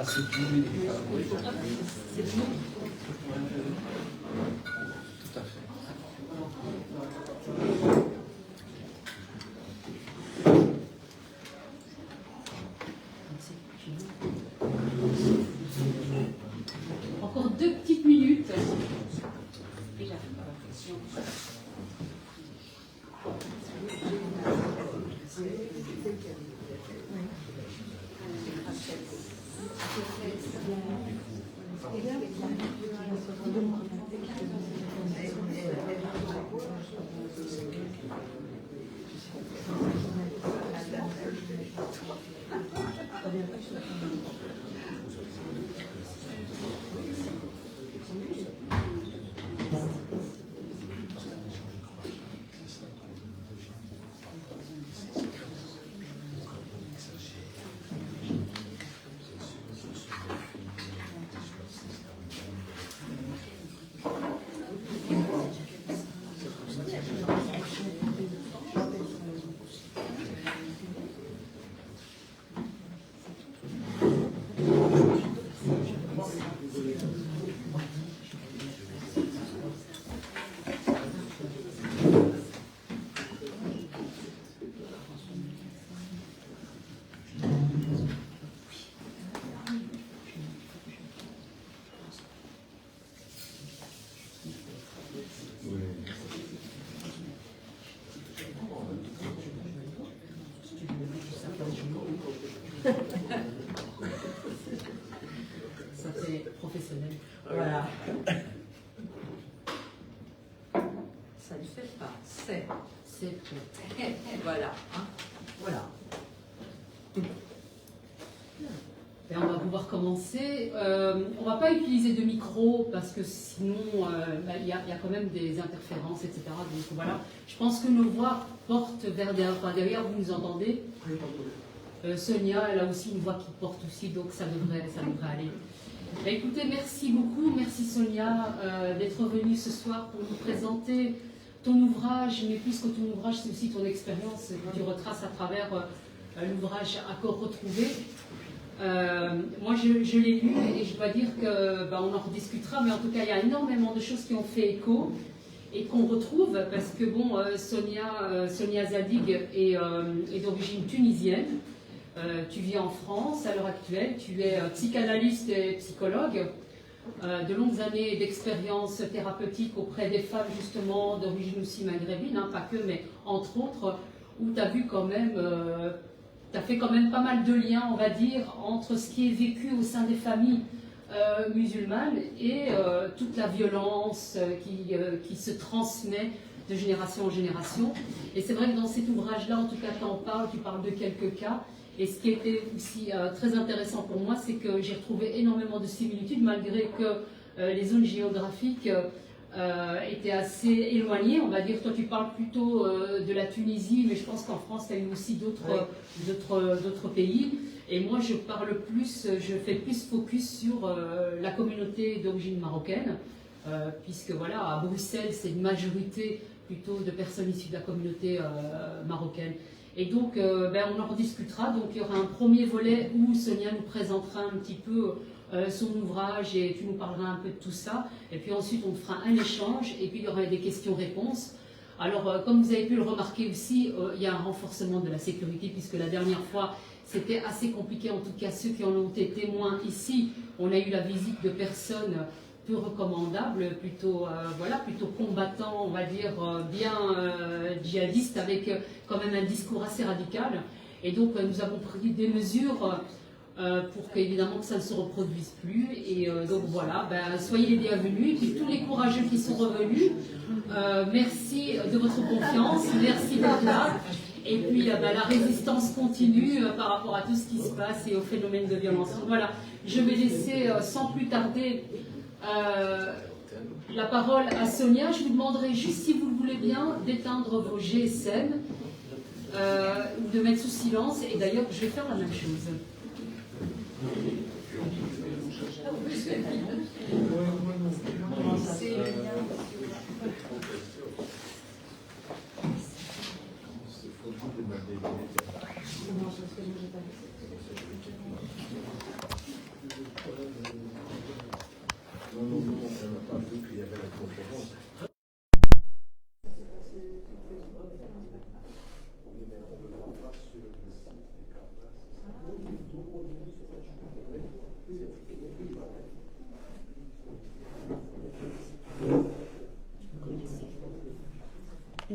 parce que oui. C'est bon. Tout à fait. Encore 2 petites minutes. Déjà. Ça c'est professionnel. Voilà. Ça ne fait pas. C'est tout. Voilà. Hein. Voilà. Et on va pouvoir commencer. On ne va pas utiliser de micro parce que sinon il y a quand même des interférences, etc. Donc voilà. Je pense que nos voix portent vers derrière, vous nous entendez. Sonia, elle a aussi une voix qui porte aussi, donc ça devrait aller. Bah, écoutez, merci beaucoup, merci Sonia d'être venue ce soir pour nous présenter ton ouvrage, mais puisque ton ouvrage c'est aussi ton expérience que tu retraces à travers l'ouvrage Accords retrouvés. Moi je l'ai lu et je dois dire que on en rediscutera, mais en tout cas il y a énormément de choses qui ont fait écho et qu'on retrouve parce que bon, Sonia Zadig est d'origine tunisienne. Tu vis en France à l'heure actuelle, tu es psychanalyste et psychologue, de longues années d'expérience thérapeutique auprès des femmes justement d'origine aussi maghrébine, hein, pas que, mais entre autres, où tu as vu quand même, tu as fait quand même pas mal de liens, on va dire, entre ce qui est vécu au sein des familles musulmanes et toute la violence qui se transmet de génération en génération. Et c'est vrai que dans cet ouvrage-là, en tout cas, tu parles de quelques cas. Et ce qui était aussi très intéressant pour moi, c'est que j'ai retrouvé énormément de similitudes, malgré que les zones géographiques étaient assez éloignées. On va dire, toi tu parles plutôt de la Tunisie, mais je pense qu'en France, il y a eu aussi d'autres pays. Et moi, je fais plus focus sur la communauté d'origine marocaine, puisque voilà, à Bruxelles, c'est une majorité plutôt de personnes issues de la communauté marocaine. Et donc, on en rediscutera. Donc, il y aura un premier volet où Sonia nous présentera un petit peu son ouvrage et tu nous parleras un peu de tout ça. Et puis ensuite, on fera un échange et puis il y aura des questions-réponses. Alors, comme vous avez pu le remarquer aussi, il y a un renforcement de la sécurité puisque la dernière fois, c'était assez compliqué. En tout cas, ceux qui en ont été témoins ici, on a eu la visite de personnes peu recommandables, plutôt combattants, on va dire, bien djihadistes, avec quand même un discours assez radical. Et donc, nous avons pris des mesures pour qu'évidemment que ça ne se reproduise plus. Et donc voilà, soyez les bienvenus. Et puis tous les courageux qui sont revenus, merci de votre confiance, merci d'être là. Et puis la résistance continue par rapport à tout ce qui se passe et au phénomène de violence. Voilà, je vais laisser sans plus tarder la parole à Sonia. Je vous demanderai juste, si vous le voulez bien, d'éteindre vos GSM ou de mettre sous silence. Et d'ailleurs, je vais faire la même chose.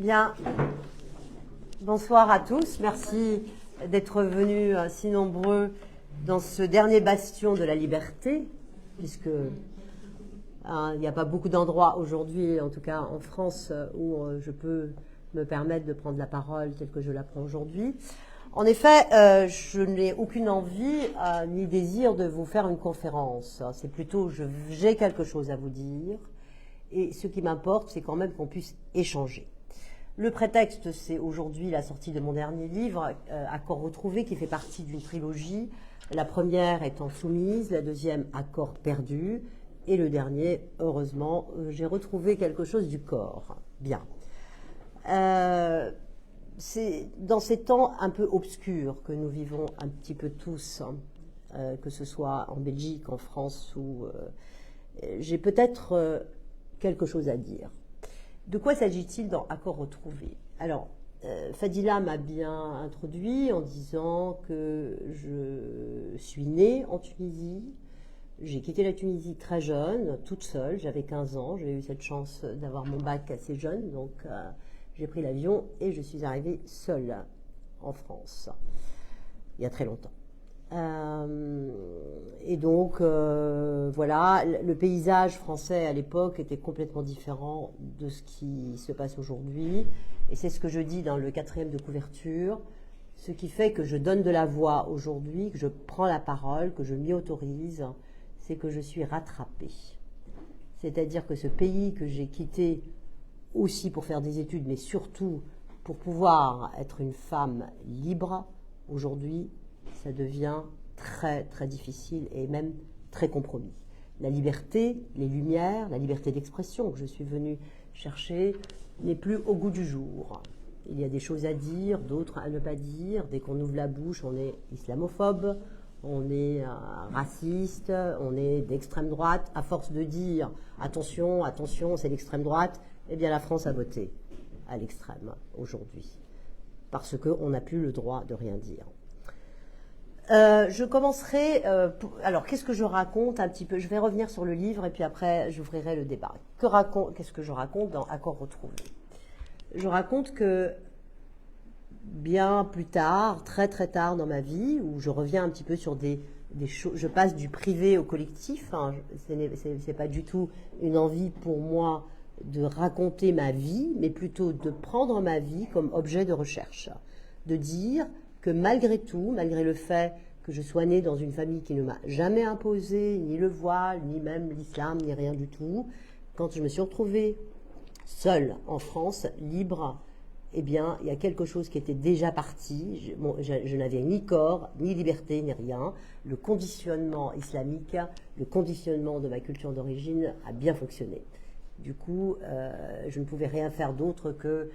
Bien, bonsoir à tous. Merci d'être venus si nombreux dans ce dernier bastion de la liberté, puisque il n'y a pas beaucoup d'endroits aujourd'hui, en tout cas en France, où je peux me permettre de prendre la parole telle que je la prends aujourd'hui. En effet, je n'ai aucune envie ni désir de vous faire une conférence. C'est plutôt, j'ai quelque chose à vous dire, et ce qui m'importe, c'est quand même qu'on puisse échanger. Le prétexte, c'est aujourd'hui la sortie de mon dernier livre, Accords retrouvés, qui fait partie d'une trilogie. La première étant Soumise, la deuxième Accords perdus, et le dernier, heureusement, j'ai retrouvé quelque chose du corps. Bien. C'est dans ces temps un peu obscurs que nous vivons un petit peu tous, que ce soit en Belgique, en France, ou j'ai peut-être quelque chose à dire. De quoi s'agit-il dans Accords retrouvés? Alors, Fadila m'a bien introduit en disant que je suis née en Tunisie. J'ai quitté la Tunisie très jeune, toute seule, j'avais 15 ans. J'ai eu cette chance d'avoir mon bac assez jeune, donc j'ai pris l'avion et je suis arrivée seule en France, il y a très longtemps. Et donc, voilà, le paysage français à l'époque était complètement différent de ce qui se passe aujourd'hui. Et c'est ce que je dis dans le 4e de couverture. Ce qui fait que je donne de la voix aujourd'hui, que je prends la parole, que je m'y autorise, c'est que je suis rattrapée. C'est-à-dire que ce pays que j'ai quitté aussi pour faire des études, mais surtout pour pouvoir être une femme libre, aujourd'hui, ça devient très, très difficile et même très compromis. La liberté, les lumières, la liberté d'expression que je suis venue chercher n'est plus au goût du jour. Il y a des choses à dire, d'autres à ne pas dire. Dès qu'on ouvre la bouche, on est islamophobe, on est raciste, on est d'extrême droite. À force de dire « attention, attention, c'est l'extrême droite », eh bien la France a voté à l'extrême aujourd'hui, parce qu'on n'a plus le droit de rien dire. Je commencerai... alors, qu'est-ce que je raconte un petit peu? Je vais revenir sur le livre et puis après, j'ouvrirai le débat. Qu'est-ce que je raconte dans Accords retrouvés? Je raconte que bien plus tard, très très tard dans ma vie, où je reviens un petit peu sur des choses... Je passe du privé au collectif. Hein, c'est pas du tout une envie pour moi de raconter ma vie, mais plutôt de prendre ma vie comme objet de recherche. De dire que malgré tout, malgré le fait que je sois née dans une famille qui ne m'a jamais imposé ni le voile, ni même l'islam, ni rien du tout, quand je me suis retrouvée seule en France, libre, eh bien, il y a quelque chose qui était déjà parti. Je n'avais ni corps, ni liberté, ni rien. Le conditionnement islamique, le conditionnement de ma culture d'origine a bien fonctionné. Du coup, je ne pouvais rien faire d'autre que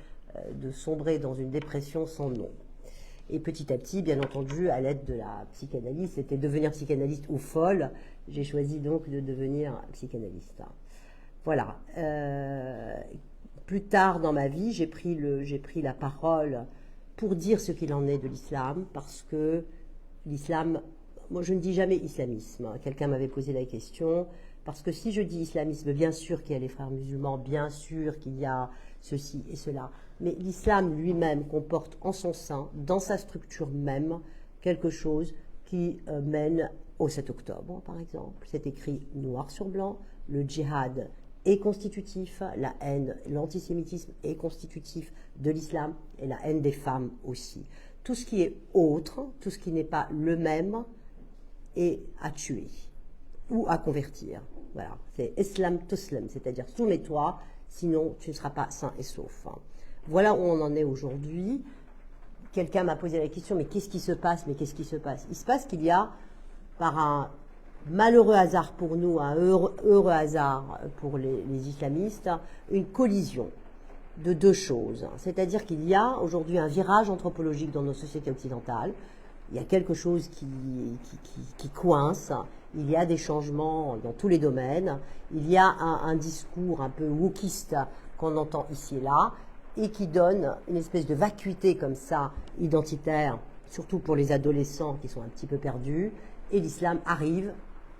de sombrer dans une dépression sans nom. Et petit à petit, bien entendu, à l'aide de la psychanalyse, c'était devenir psychanalyste ou folle. J'ai choisi donc de devenir psychanalyste. Voilà. Plus tard dans ma vie, j'ai pris la parole pour dire ce qu'il en est de l'islam, parce que l'islam, moi je ne dis jamais islamisme. Quelqu'un m'avait posé la question. Parce que si je dis islamisme, bien sûr qu'il y a les frères musulmans, bien sûr qu'il y a ceci et cela, mais l'islam lui-même comporte en son sein, dans sa structure même, quelque chose qui mène au 7 octobre, par exemple. C'est écrit noir sur blanc, le djihad est constitutif, la haine, l'antisémitisme est constitutif de l'islam, et la haine des femmes aussi. Tout ce qui est autre, tout ce qui n'est pas le même, est à tuer ou à convertir. Voilà, c'est Islam Tuslam, c'est-à-dire soumets-toi, sinon tu ne seras pas sain et sauf. Voilà où on en est aujourd'hui. Quelqu'un m'a posé la question, mais qu'est-ce qui se passe? Mais qu'est-ce qui se passe? Il se passe qu'il y a, par un malheureux hasard pour nous, un heureux hasard pour les islamistes, une collision de deux choses. C'est-à-dire qu'il y a aujourd'hui un virage anthropologique dans nos sociétés occidentales. Il y a quelque chose qui coince. Il y a des changements dans tous les domaines. Il y a un discours un peu wokiste qu'on entend ici et là et qui donne une espèce de vacuité comme ça, identitaire, surtout pour les adolescents qui sont un petit peu perdus. Et l'islam arrive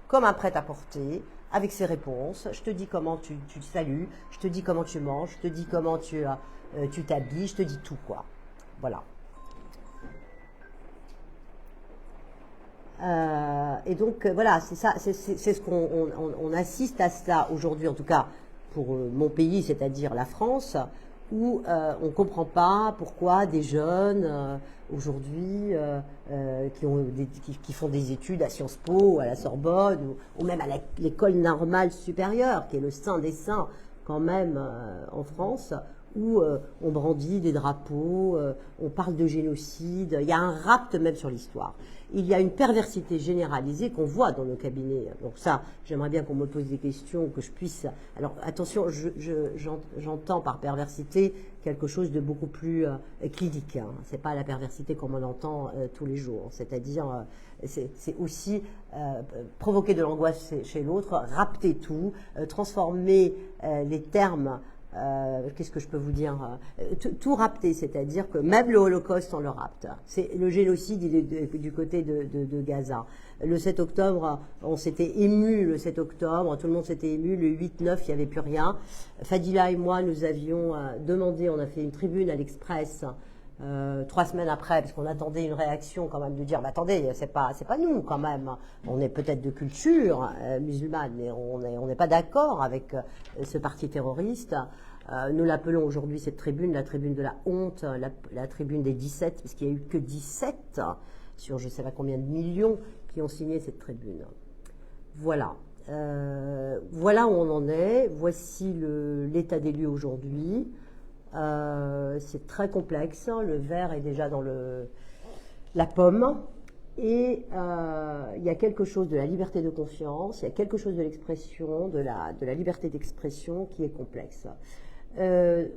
comme un prêt-à-porter avec ses réponses. Je te dis comment tu salues, je te dis comment tu manges, je te dis comment tu tu t'habilles, je te dis tout, quoi. Voilà. Et donc, voilà, c'est ça, c'est ce qu'on assiste à cela aujourd'hui, en tout cas pour mon pays, c'est-à-dire la France, où on ne comprend pas pourquoi des jeunes aujourd'hui qui font des études à Sciences Po, à la Sorbonne, ou même à l'école normale supérieure, qui est le saint des saints quand même en France, où on brandit des drapeaux, on parle de génocide, il y a un rapt même sur l'histoire. Il y a une perversité généralisée qu'on voit dans nos cabinets. Donc ça, j'aimerais bien qu'on me pose des questions, que je puisse... Alors attention, j'entends par perversité quelque chose de beaucoup plus clinique. Hein. C'est pas la perversité comme on entend tous les jours. C'est-à-dire, c'est aussi provoquer de l'angoisse chez l'autre, rapter tout, transformer les termes... qu'est-ce que je peux vous dire, tout rapté, c'est-à-dire que même le Holocauste, on le rapte. C'est le génocide, il est du côté de Gaza. Le 7 octobre, on s'était ému le 7 octobre, tout le monde s'était ému, le 8-9, il n'y avait plus rien. Fadila et moi, nous avions demandé, on a fait une tribune à l'Express, 3 semaines après, parce qu'on attendait une réaction quand même de dire, bah, attendez, c'est pas nous quand même, on est peut-être de culture musulmane, mais on n'est pas d'accord avec ce parti terroriste. Nous l'appelons aujourd'hui cette tribune, la tribune de la honte, la tribune des 17, parce qu'il n'y a eu que 17 sur je ne sais pas combien de millions qui ont signé cette tribune. Voilà. Voilà où on en est, voici l'état des lieux aujourd'hui. C'est très complexe, le verre est déjà dans la pomme, et il y a quelque chose de la liberté de conscience, il y a quelque chose de l'expression, de la liberté d'expression qui est complexe. Je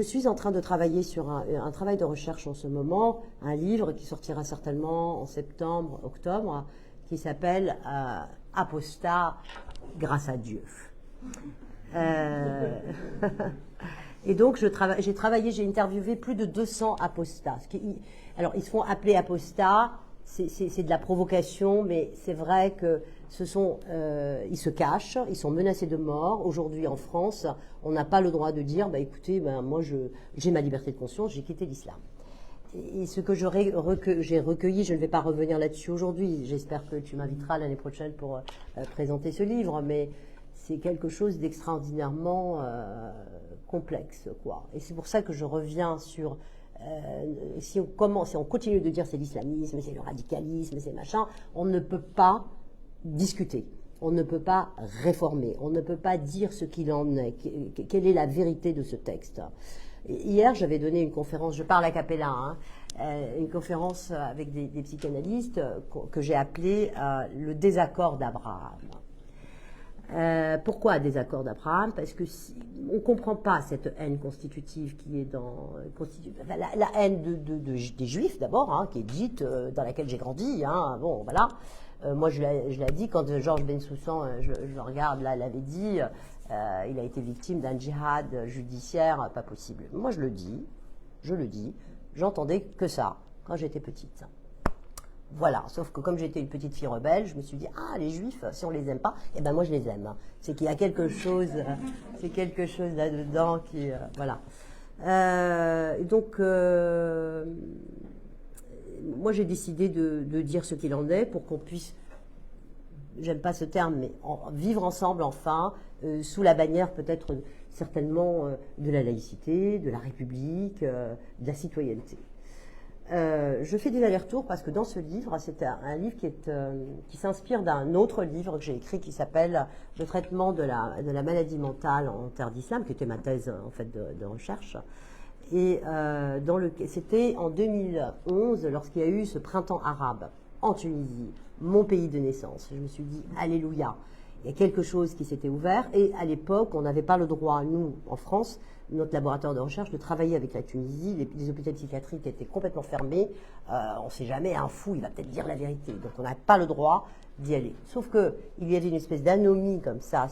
suis en train de travailler sur un travail de recherche en ce moment, un livre qui sortira certainement en septembre, octobre, qui s'appelle Apostat grâce à Dieu. Et donc j'ai interviewé plus de 200 apostats. Alors ils se font appeler apostats, c'est de la provocation, mais c'est vrai que ils se cachent, ils sont menacés de mort. Aujourd'hui en France, on n'a pas le droit de dire, bah écoutez, moi j'ai ma liberté de conscience, j'ai quitté l'islam. Et ce que j'ai recueilli, je ne vais pas revenir là-dessus aujourd'hui. J'espère que tu m'inviteras l'année prochaine pour présenter ce livre, mais c'est quelque chose d'extraordinairement complexe, quoi. Et c'est pour ça que je reviens sur si on continue de dire c'est l'islamisme, c'est le radicalisme, c'est machin, on ne peut pas discuter, on ne peut pas réformer, on ne peut pas dire ce qu'il en est, quelle est la vérité de ce texte. Hier, j'avais donné une conférence, je parle a cappella, hein, une conférence avec des psychanalystes que j'ai appelée le désaccord d'Abraham. Pourquoi désaccord d'Abraham? Parce que on ne comprend pas cette haine constitutive qui est la haine des Juifs d'abord, hein, qui est dite, dans laquelle j'ai grandi. Hein, bon, voilà. Moi, je l'ai dit quand Georges Bensoussan, je le regarde, là, l'avait dit, il a été victime d'un djihad judiciaire, pas possible. Moi, je le dis, j'entendais que ça quand j'étais petite. Voilà, sauf que comme j'étais une petite fille rebelle, je me suis dit, les Juifs, si on les aime pas, eh ben moi je les aime. C'est qu'il y a quelque chose, c'est quelque chose là-dedans qui, voilà. Donc, moi j'ai décidé de dire ce qu'il en est pour qu'on puisse, j'aime pas ce terme, mais vivre ensemble enfin, sous la bannière peut-être certainement de la laïcité, de la République, de la citoyenneté. Je fais des allers-retours parce que dans ce livre, c'est un livre qui s'inspire d'un autre livre que j'ai écrit qui s'appelle « Le traitement de la maladie mentale en terre d'islam », qui était ma thèse en fait de recherche. Et c'était en 2011, lorsqu'il y a eu ce printemps arabe en Tunisie, mon pays de naissance. Je me suis dit « Alléluia ». Il y a quelque chose qui s'était ouvert et à l'époque, on n'avait pas le droit, nous, en France, notre laboratoire de recherche, de travailler avec la Tunisie. Les hôpitaux psychiatriques étaient complètement fermés. On ne sait jamais, un fou, il va peut-être dire la vérité. Donc on n'a pas le droit d'y aller. Sauf qu'il y avait une espèce d'anomie comme ça,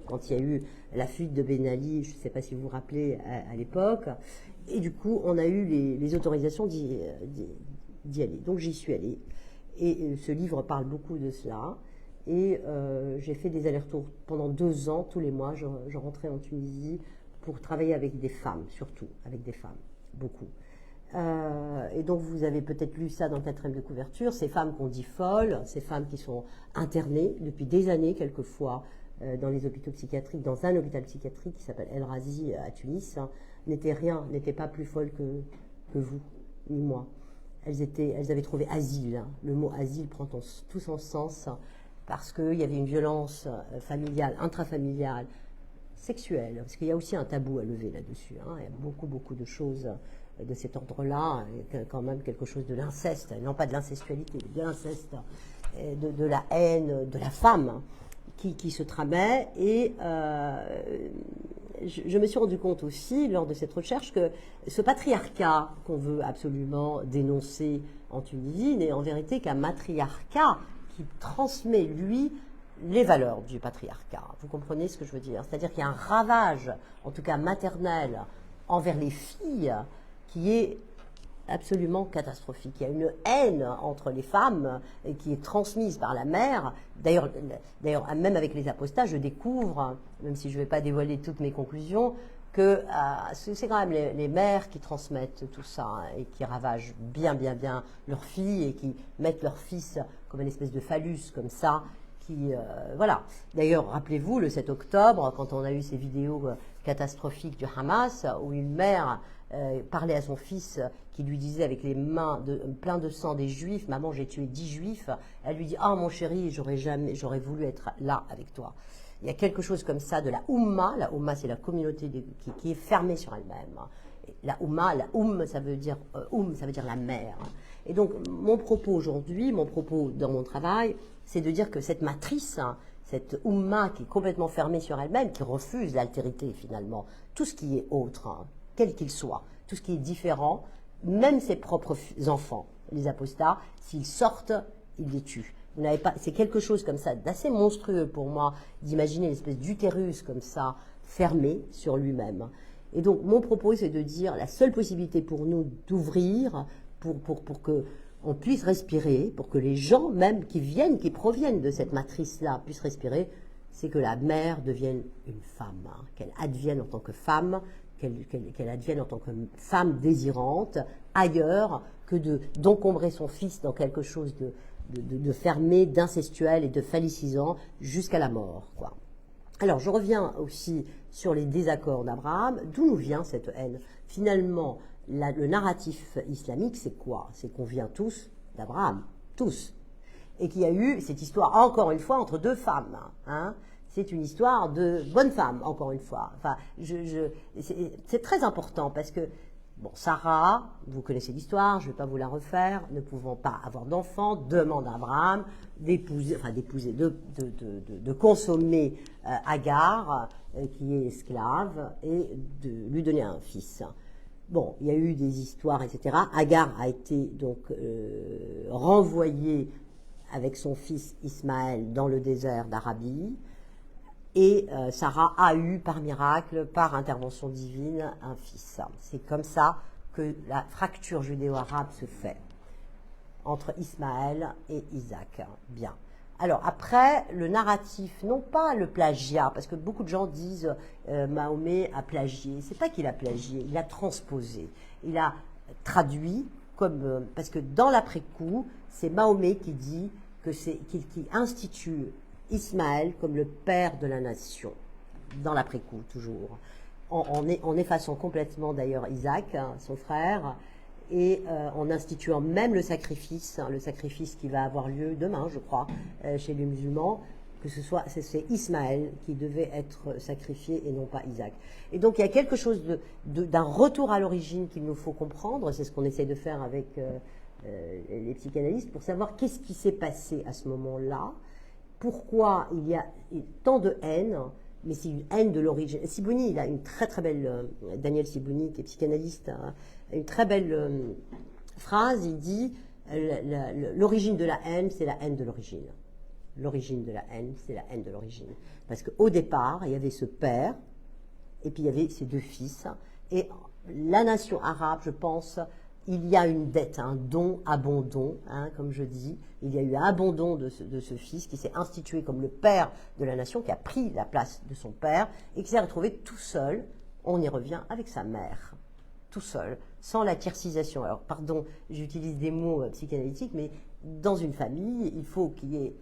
quand il y a eu la fuite de Ben Ali, je ne sais pas si vous vous rappelez, à l'époque. Et du coup, on a eu les autorisations d'y aller. Donc j'y suis allée. Et ce livre parle beaucoup de cela. Et j'ai fait des allers-retours pendant 2 ans, tous les mois. Je rentrais en Tunisie pour travailler avec des femmes, surtout, avec des femmes, beaucoup. Et donc vous avez peut-être lu ça dans le 4e de couverture, ces femmes qu'on dit folles, ces femmes qui sont internées depuis des années quelquefois dans les hôpitaux psychiatriques, dans un hôpital psychiatrique qui s'appelle El Razi à Tunis, hein, n'étaient pas plus folles que vous, ni moi. Elles avaient trouvé asile, hein. Le mot asile prend tout son sens parce qu'il y avait une violence familiale, intrafamiliale, sexuelle, parce qu'il y a aussi un tabou à lever là-dessus, hein. Il y a beaucoup de choses de cet ordre-là, quand même quelque chose de l'inceste, non pas de l'incestualité, mais de l'inceste, de la haine de la femme qui se tramait. Et je me suis rendu compte aussi, lors de cette recherche, que ce patriarcat qu'on veut absolument dénoncer en Tunisie n'est en vérité qu'un matriarcat qui transmet, lui, les valeurs du patriarcat. Vous comprenez ce que je veux dire? C'est-à-dire qu'il y a un ravage, en tout cas maternel, envers les filles, qui est absolument catastrophique. Il y a une haine entre les femmes qui est transmise par la mère. D'ailleurs, même avec les apostats, je découvre, même si je ne vais pas dévoiler toutes mes conclusions, que c'est quand même les mères qui transmettent tout ça, hein, et qui ravagent bien leurs filles et qui mettent leurs fils comme une espèce de phallus, comme ça. Voilà. D'ailleurs, rappelez-vous, le 7 octobre, quand on a eu ces vidéos catastrophiques du Hamas, où une mère parlait à son fils qui lui disait avec les mains plein de sang des juifs, « Maman, j'ai tué 10 juifs », elle lui dit « Ah, mon chéri, j'aurais voulu être là avec toi ». Il y a quelque chose comme ça de la Oumma. La Oumma, c'est la communauté qui est fermée sur elle-même. La Oumma, ça veut dire la mère. Et donc, mon propos aujourd'hui, mon propos dans mon travail, c'est de dire que cette matrice, cette Oumma qui est complètement fermée sur elle-même, qui refuse l'altérité finalement, tout ce qui est autre, hein, quel qu'il soit, tout ce qui est différent, même ses propres enfants, les apostats, s'ils sortent, ils les tuent. C'est quelque chose comme ça d'assez monstrueux pour moi d'imaginer une espèce d'utérus comme ça, fermé sur lui-même. Et donc mon propos, c'est de dire la seule possibilité pour nous d'ouvrir, pour que on puisse respirer, pour que les gens même qui proviennent de cette matrice-là puissent respirer, c'est que la mère devienne une femme, hein, qu'elle advienne en tant que femme, qu'elle advienne en tant que femme désirante, ailleurs que d'encombrer son fils dans quelque chose de fermé, d'incestuel et de phallicisant jusqu'à la mort, quoi. Alors, je reviens aussi sur les désaccords d'Abraham. D'où nous vient cette haine? Finalement, le narratif islamique, c'est quoi? C'est qu'on vient tous d'Abraham, tous. Et qu'il y a eu cette histoire, encore une fois, entre deux femmes, hein. C'est une histoire de bonne femme, encore une fois. Enfin, c'est très important parce que, bon, Sarah, vous connaissez l'histoire, je ne vais pas vous la refaire, ne pouvant pas avoir d'enfant, demande à Abraham de consommer Agar, qui est esclave, et de lui donner un fils. Bon, il y a eu des histoires, etc. Agar a été donc renvoyée avec son fils Ismaël dans le désert d'Arabie. Et Sarah a eu, par miracle, par intervention divine, un fils. C'est comme ça que la fracture judéo-arabe se fait entre Ismaël et Isaac. Bien. Alors après, le narratif, non pas le plagiat, parce que beaucoup de gens disent Mahomet a plagié. C'est pas qu'il a plagié, il a transposé. Il a traduit comme parce que dans l'après-coup, c'est Mahomet qui dit qui institue Ismaël comme le père de la nation, dans l'après-coup toujours, en effaçant complètement d'ailleurs Isaac, hein, son frère, et en instituant même le sacrifice qui va avoir lieu demain, je crois, chez les musulmans, que c'est Ismaël qui devait être sacrifié et non pas Isaac. Et donc il y a quelque chose d'un retour à l'origine qu'il nous faut comprendre, c'est ce qu'on essaie de faire avec les psychanalystes, pour savoir qu'est-ce qui s'est passé à ce moment-là. Pourquoi il y a tant de haine, mais c'est une haine de l'origine. Sibouni, il a une très très belle, Daniel Sibouni, qui est psychanalyste, hein, une très belle phrase, il dit l'origine de la haine, c'est la haine de l'origine. L'origine de la haine, c'est la haine de l'origine. Parce qu'au départ, il y avait ce père, et puis il y avait ses deux fils, et la nation arabe, je pense, il y a une dette, un don, abandon, hein, comme je dis. Il y a eu un abandon de ce fils qui s'est institué comme le père de la nation, qui a pris la place de son père et qui s'est retrouvé tout seul. on y revient avec sa mère, tout seul, sans la tiercisation. Alors, pardon, j'utilise des mots psychanalytiques, mais dans une famille, il faut qu'il y ait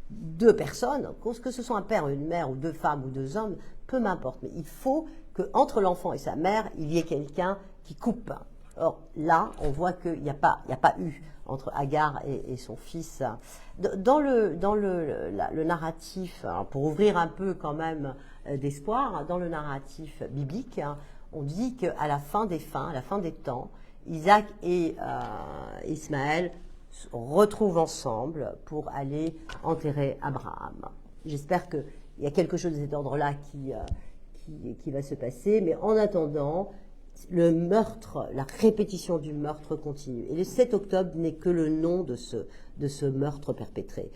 deux personnes, que ce soit un père, une mère, ou deux femmes, ou deux hommes, peu m'importe, mais il faut qu'entre l'enfant et sa mère, il y ait quelqu'un qui coupe. Or, là, on voit qu'il n'y a pas eu entre Agar et son fils. Dans le narratif, pour ouvrir un peu quand même d'espoir, dans le narratif biblique, on dit qu'à la fin des fins, à la fin des temps, Isaac et Ismaël se retrouvent ensemble pour aller enterrer Abraham. J'espère qu'il y a quelque chose de cet ordre-là qui va se passer, mais en attendant, le meurtre, la répétition du meurtre continue. Et le 7 octobre n'est que le nom de ce meurtre perpétré.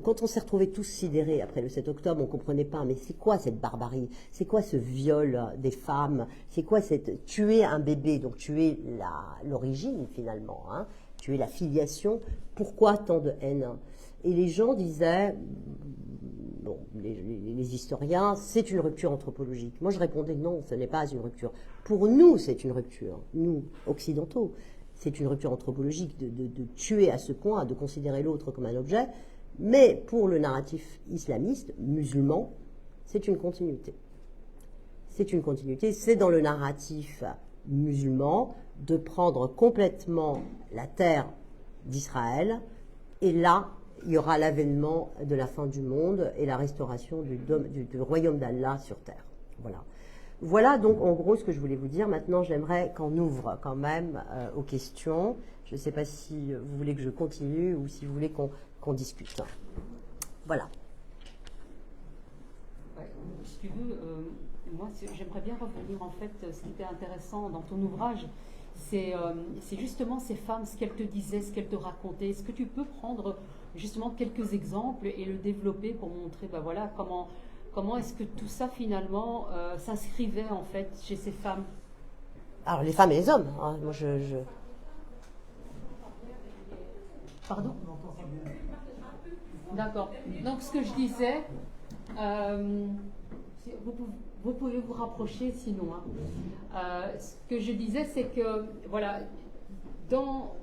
Quand on s'est retrouvés tous sidérés après le 7 octobre, on ne comprenait pas, mais c'est quoi cette barbarie? C'est quoi ce viol des femmes? C'est quoi tuer un bébé, donc tuer l'origine finalement, hein, tuer la filiation? Pourquoi tant de haine? Et les gens disaient, bon, les historiens, c'est une rupture anthropologique. Moi, je répondais non, ce n'est pas une rupture. Pour nous, c'est une rupture, nous, occidentaux. C'est une rupture anthropologique de tuer à ce point, de considérer l'autre comme un objet. Mais pour le narratif islamiste, musulman, c'est une continuité. C'est une continuité. C'est dans le narratif musulman de prendre complètement la terre d'Israël. Et là, il y aura l'avènement de la fin du monde et la restauration du royaume d'Allah sur terre. Voilà. Voilà donc en gros ce que je voulais vous dire. Maintenant, j'aimerais qu'on ouvre quand même aux questions. Je ne sais pas si vous voulez que je continue ou si vous voulez qu'on discute. Voilà. Ouais, si tu veux, moi j'aimerais bien revenir en fait, ce qui était intéressant dans ton ouvrage, c'est justement ces femmes, ce qu'elles te disaient, ce qu'elles te racontaient. Est-ce que tu peux prendre justement quelques exemples et le développer pour montrer ben voilà, comment est-ce que tout ça finalement s'inscrivait en fait chez ces femmes? Alors les femmes et les hommes, hein. Moi Pardon? D'accord. Donc ce que je disais, vous pouvez vous rapprocher sinon. Hein. Ce que je disais, c'est que voilà, dans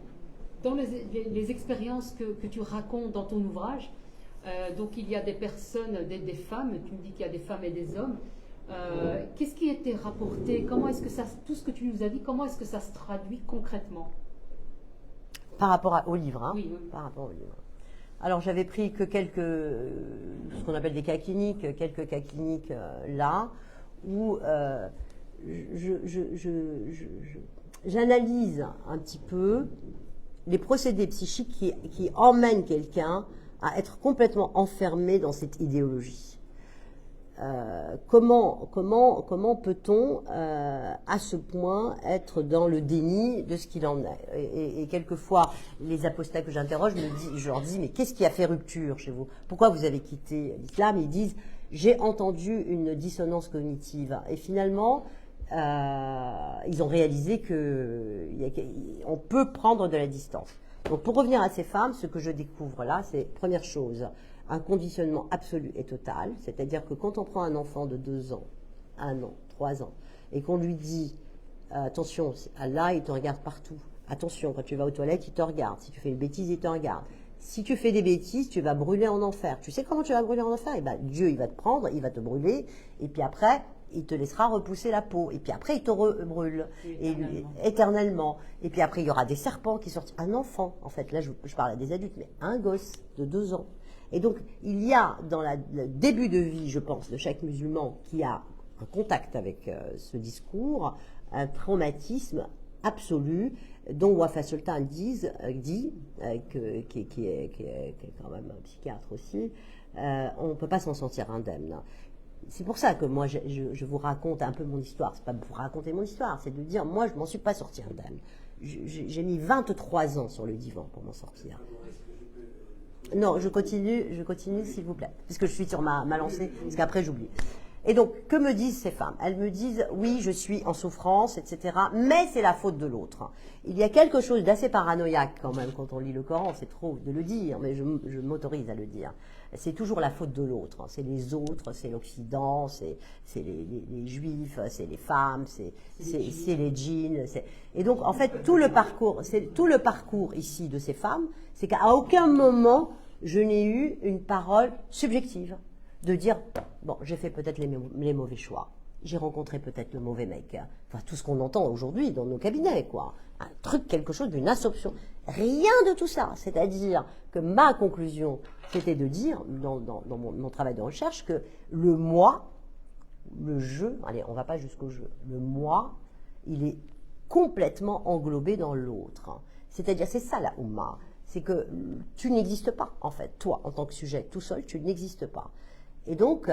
les expériences que tu racontes dans ton ouvrage, donc il y a des personnes, des femmes, tu me dis qu'il y a des femmes et des hommes. Qu'est-ce qui a été rapporté? Comment est-ce que tout ce que tu nous as dit, comment est-ce que ça se traduit concrètement? Par rapport au livre, hein? Oui, oui. Par rapport au livre. Alors j'avais pris que ce qu'on appelle des cas cliniques, quelques cas cliniques là, où j'analyse un petit peu les procédés psychiques qui emmènent quelqu'un à être complètement enfermé dans cette idéologie. Comment peut-on à ce point être dans le déni de ce qu'il en est? Et quelquefois, les apostats que j'interroge, je leur dis, mais qu'est-ce qui a fait rupture chez vous? Pourquoi vous avez quitté l'islam? Ils disent, j'ai entendu une dissonance cognitive. Et finalement, ils ont réalisé qu'on peut prendre de la distance. Donc pour revenir à ces femmes, ce que je découvre là, c'est, première chose, un conditionnement absolu et total, c'est-à-dire que quand on prend un enfant de 2 ans, 1 an, 3 ans, et qu'on lui dit, attention, Allah, il te regarde partout, attention, quand tu vas aux toilettes, il te regarde, si tu fais une bêtise, il te regarde, si tu fais des bêtises, tu vas brûler en enfer. Tu sais comment tu vas brûler en enfer? Eh ben, Dieu, il va te prendre, il va te brûler, et puis après, il te laissera repousser la peau, et puis après, il te rebrûle, éternellement. Et puis après, il y aura des serpents qui sortent. Un enfant, en fait, là, je parle à des adultes, mais un gosse de 2 ans. Et donc, il y a dans le début de vie, je pense, de chaque musulman qui a un contact avec ce discours, un traumatisme absolu, dont Wafa Sultan dit, qui est quand même un psychiatre aussi, on ne peut pas s'en sortir indemne. C'est pour ça que moi, je vous raconte un peu mon histoire. C'est pas pour vous raconter mon histoire, c'est de dire, moi, je ne m'en suis pas sorti indemne. J'ai mis 23 ans sur le divan pour m'en sortir. Non, je continue s'il vous plaît, puisque je suis sur ma lancée, parce qu'après j'oublie. Et donc, que me disent ces femmes? Elles me disent, oui, je suis en souffrance, etc., mais c'est la faute de l'autre. Il y a quelque chose d'assez paranoïaque quand même quand on lit le Coran, c'est trop de le dire, mais je m'autorise à le dire. C'est toujours la faute de l'autre. C'est les autres, c'est l'Occident, c'est les Juifs, c'est les femmes, c'est les djinns. Et donc, en fait, tout le parcours ici de ces femmes, c'est qu'à aucun moment, je n'ai eu une parole subjective de dire, bon, j'ai fait peut-être les mauvais choix, j'ai rencontré peut-être le mauvais mec, enfin tout ce qu'on entend aujourd'hui dans nos cabinets, quoi, un truc, quelque chose d'une assumption, rien de tout ça, c'est-à-dire que ma conclusion, c'était de dire, dans mon travail de recherche, que le moi, le je, allez, on va pas jusqu'au je, le moi, il est complètement englobé dans l'autre, c'est-à-dire, c'est ça la Oumma, c'est que tu n'existes pas, en fait, toi, en tant que sujet, tout seul, tu n'existes pas. Et donc,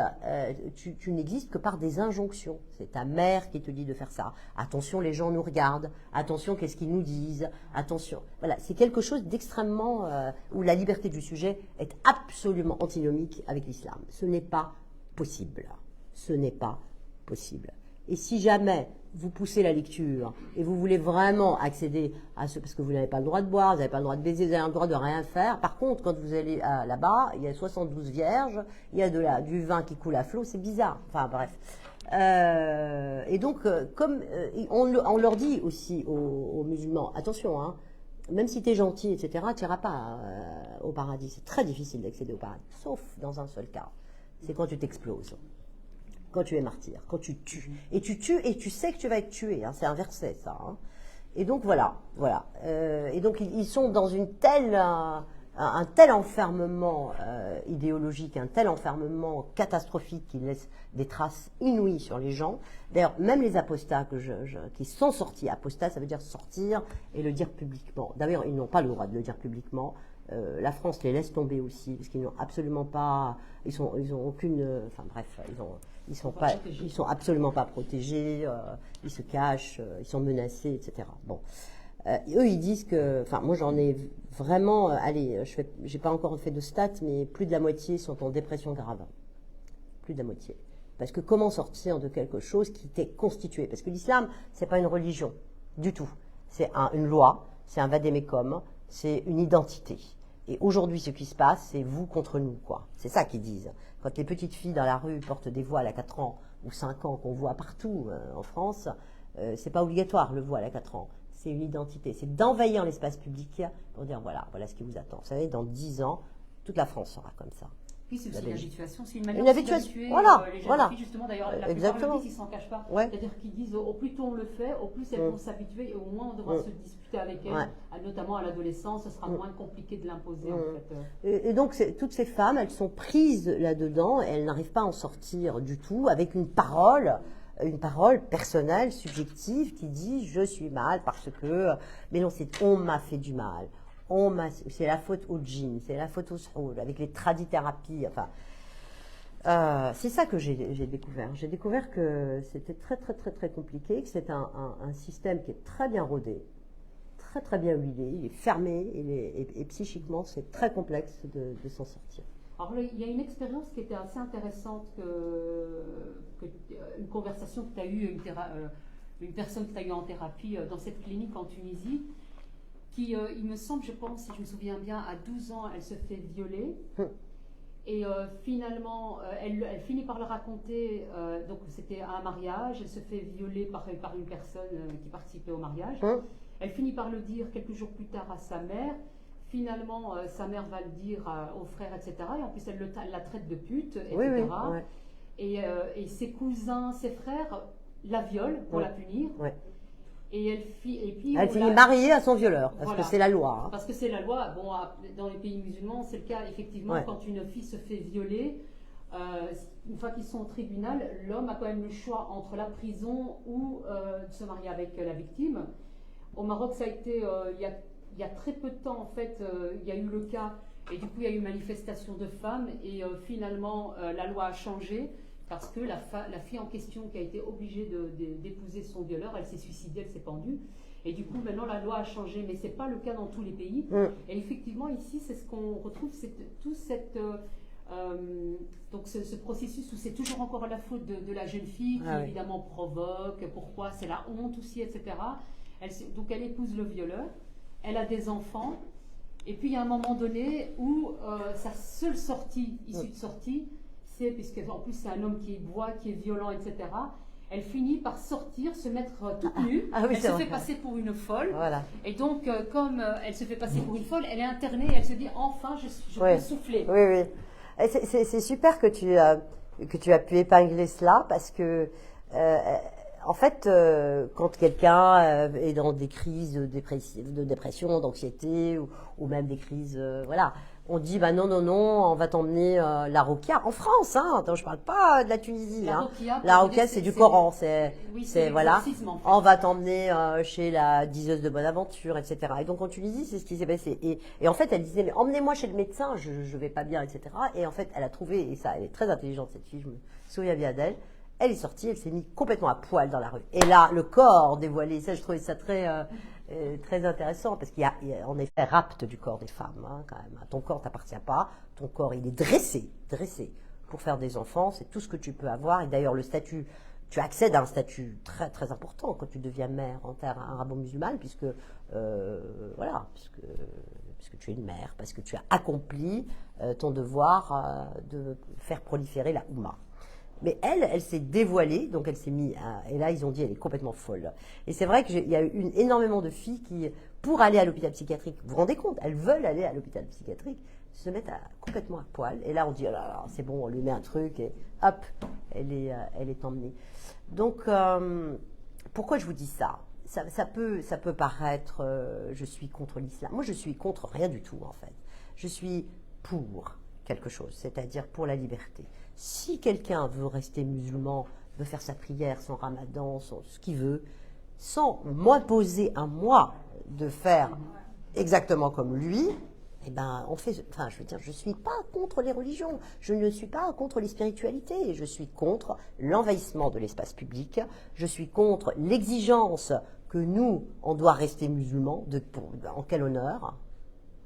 tu n'existes que par des injonctions. C'est ta mère qui te dit de faire ça. Attention, les gens nous regardent. Attention, qu'est-ce qu'ils nous disent. Attention. Voilà, c'est quelque chose d'extrêmement... où la liberté du sujet est absolument antinomique avec l'islam. Ce n'est pas possible. Ce n'est pas possible. Et si jamais vous poussez la lecture et vous voulez vraiment accéder à ce, parce que vous n'avez pas le droit de boire, vous n'avez pas le droit de baiser, vous avez le droit de rien faire. Par contre, quand vous allez là-bas, il y a 72 vierges, il y a du vin qui coule à flot, c'est bizarre. Enfin bref. Et donc, comme on leur dit aussi aux musulmans, attention, hein, même si tu es gentil, etc., tu n'iras pas au paradis. C'est très difficile d'accéder au paradis, sauf dans un seul cas. C'est quand tu t'exploses. Quand tu es martyr, quand tu tues. Et tu tues et tu sais que tu vas être tué. Hein, c'est un verset, ça. Hein. Et donc, voilà. Et donc, ils sont dans un tel enfermement idéologique, un tel enfermement catastrophique qui laisse des traces inouïes sur les gens. D'ailleurs, même les apostats qui sont sortis, apostats, ça veut dire sortir et le dire publiquement. D'ailleurs, ils n'ont pas le droit de le dire publiquement. La France les laisse tomber aussi, parce qu'ils n'ont absolument pas... Ils ont aucune... Enfin bref, ils sont absolument pas protégés, ils se cachent, ils sont menacés, etc. Bon. Eux, ils disent que... Enfin, moi, j'en ai vraiment... j'ai pas encore fait de stats, mais plus de la moitié sont en dépression grave. Plus de la moitié. Parce que comment sortir de quelque chose qui t'est constitué? Parce que l'islam, c'est pas une religion, du tout. C'est une loi, c'est un vadémécum, c'est une identité. Et aujourd'hui, ce qui se passe, c'est vous contre nous, quoi. C'est ça qu'ils disent. Quand les petites filles dans la rue portent des voiles à 4 ans ou 5 ans, qu'on voit partout en France, c'est pas obligatoire le voile à 4 ans. C'est une identité. C'est d'envahir l'espace public pour dire voilà ce qui vous attend. Vous savez, dans 10 ans, toute la France sera comme ça. Oui, c'est aussi une habituation, c'est une manière d'habituer les jeunes filles, justement, d'ailleurs, la plupart le disent, ils s'en cachent pas. Ouais. C'est-à-dire qu'ils disent, au plus tôt on le fait, au plus elles vont s'habituer, et au moins on devra se disputer avec elles, notamment à l'adolescence, ce sera moins compliqué de l'imposer, en fait. Et donc, toutes ces femmes, elles sont prises là-dedans, et elles n'arrivent pas à en sortir du tout, avec une parole personnelle, subjective, qui dit, je suis mal parce que, mais non, on m'a fait du mal. C'est la faute au djinn, c'est la faute au sroul, avec les tradithérapies, enfin. C'est ça que j'ai découvert. J'ai découvert que c'était très, très, très, très compliqué, que c'est un système qui est très bien rodé, très, très bien huilé, il est fermé, et psychiquement, c'est très complexe de s'en sortir. Alors, il y a une expérience qui était assez intéressante, une conversation que tu as eue, une personne que tu as eue en thérapie dans cette clinique en Tunisie, qui, il me semble, je pense, si je me souviens bien, à 12 ans, elle se fait violer. Et finalement, elle finit par le raconter, donc c'était un mariage, elle se fait violer par une personne qui participait au mariage. Elle finit par le dire quelques jours plus tard à sa mère. Finalement, sa mère va le dire aux frères, etc. Et en plus, elle la traite de pute, etc. Et ses cousins, ses frères la violent pour la punir. Et puis elle finit mariée à son violeur, parce que c'est la loi. Hein. Parce que c'est la loi. Bon, dans les pays musulmans, c'est le cas, effectivement, quand une fille se fait violer, une fois qu'ils sont au tribunal, l'homme a quand même le choix entre la prison ou de se marier avec la victime. Au Maroc, ça a été, il y a très peu de temps, en fait, il y a eu le cas, et du coup, il y a eu une manifestation de femmes, et finalement, la loi a changé. Parce que la fille en question qui a été obligée d'épouser son violeur, elle s'est suicidée, elle s'est pendue. Et du coup, maintenant, la loi a changé, mais ce n'est pas le cas dans tous les pays. Et effectivement, ici, c'est ce qu'on retrouve, c'est tout cette Donc ce processus où c'est toujours encore la faute de la jeune fille qui évidemment provoque, pourquoi, c'est la honte aussi, etc. Donc elle épouse le violeur, elle a des enfants, et puis il y a un moment donné où sa seule issue de sortie, c'est, puisque en plus c'est un homme qui boit, qui est violent, etc., elle finit par sortir, se mettre toute nue, elle se fait passer pour une folle, et donc comme elle se fait passer pour une folle, elle est internée, et elle se dit enfin je peux souffler. Oui, oui. C'est super que tu as pu épingler cela, parce que en fait, quand quelqu'un est dans des crises de dépression, d'anxiété, ou même des crises, voilà, on dit bah non, on va t'emmener la Ruqya en France, hein. Je parle pas de la Tunisie. La Ruqya, c'est du Coran, c'est voilà. En fait. On va t'emmener chez la diseuse de Bonaventure, etc. Et donc en Tunisie, c'est ce qui s'est passé. Et en fait, elle disait mais emmenez-moi chez le médecin, je vais pas bien, etc. Et en fait, elle a trouvé, et ça, elle est très intelligente cette fille, je me souviens bien d'elle. Elle est sortie, elle s'est mise complètement à poil dans la rue. Et là, le corps dévoilé, ça, je trouvais ça très intéressant, parce qu'il y a en effet rapt du corps des femmes, hein, quand même. Ton corps t'appartient pas, ton corps, il est dressé pour faire des enfants, c'est tout ce que tu peux avoir. Et d'ailleurs, le statut, tu accèdes à un statut très, très important quand tu deviens mère en terre arabo-musulmane, puisque tu es une mère, parce que tu as accompli ton devoir de faire proliférer la Oumma. Mais elle s'est dévoilée, donc elle s'est mise et là ils ont dit elle est complètement folle. Et c'est vrai qu'il y a eu énormément de filles qui, pour aller à l'hôpital psychiatrique, vous vous rendez compte, elles veulent aller à l'hôpital psychiatrique, se mettent complètement à poil. Et là on dit oh là là, c'est bon, on lui met un truc et hop, elle est emmenée. Donc pourquoi je vous dis ça? Ça peut paraître je suis contre l'islam. Moi je suis contre rien du tout en fait. Je suis pour quelque chose, c'est-à-dire pour la liberté. Si quelqu'un veut rester musulman, veut faire sa prière, son ramadan, ce qu'il veut, sans m'imposer à moi de faire exactement comme lui, eh ben, je veux dire, je suis pas contre les religions, je ne suis pas contre les spiritualités, je suis contre l'envahissement de l'espace public, je suis contre l'exigence que nous, on doit rester musulmans, en quel honneur?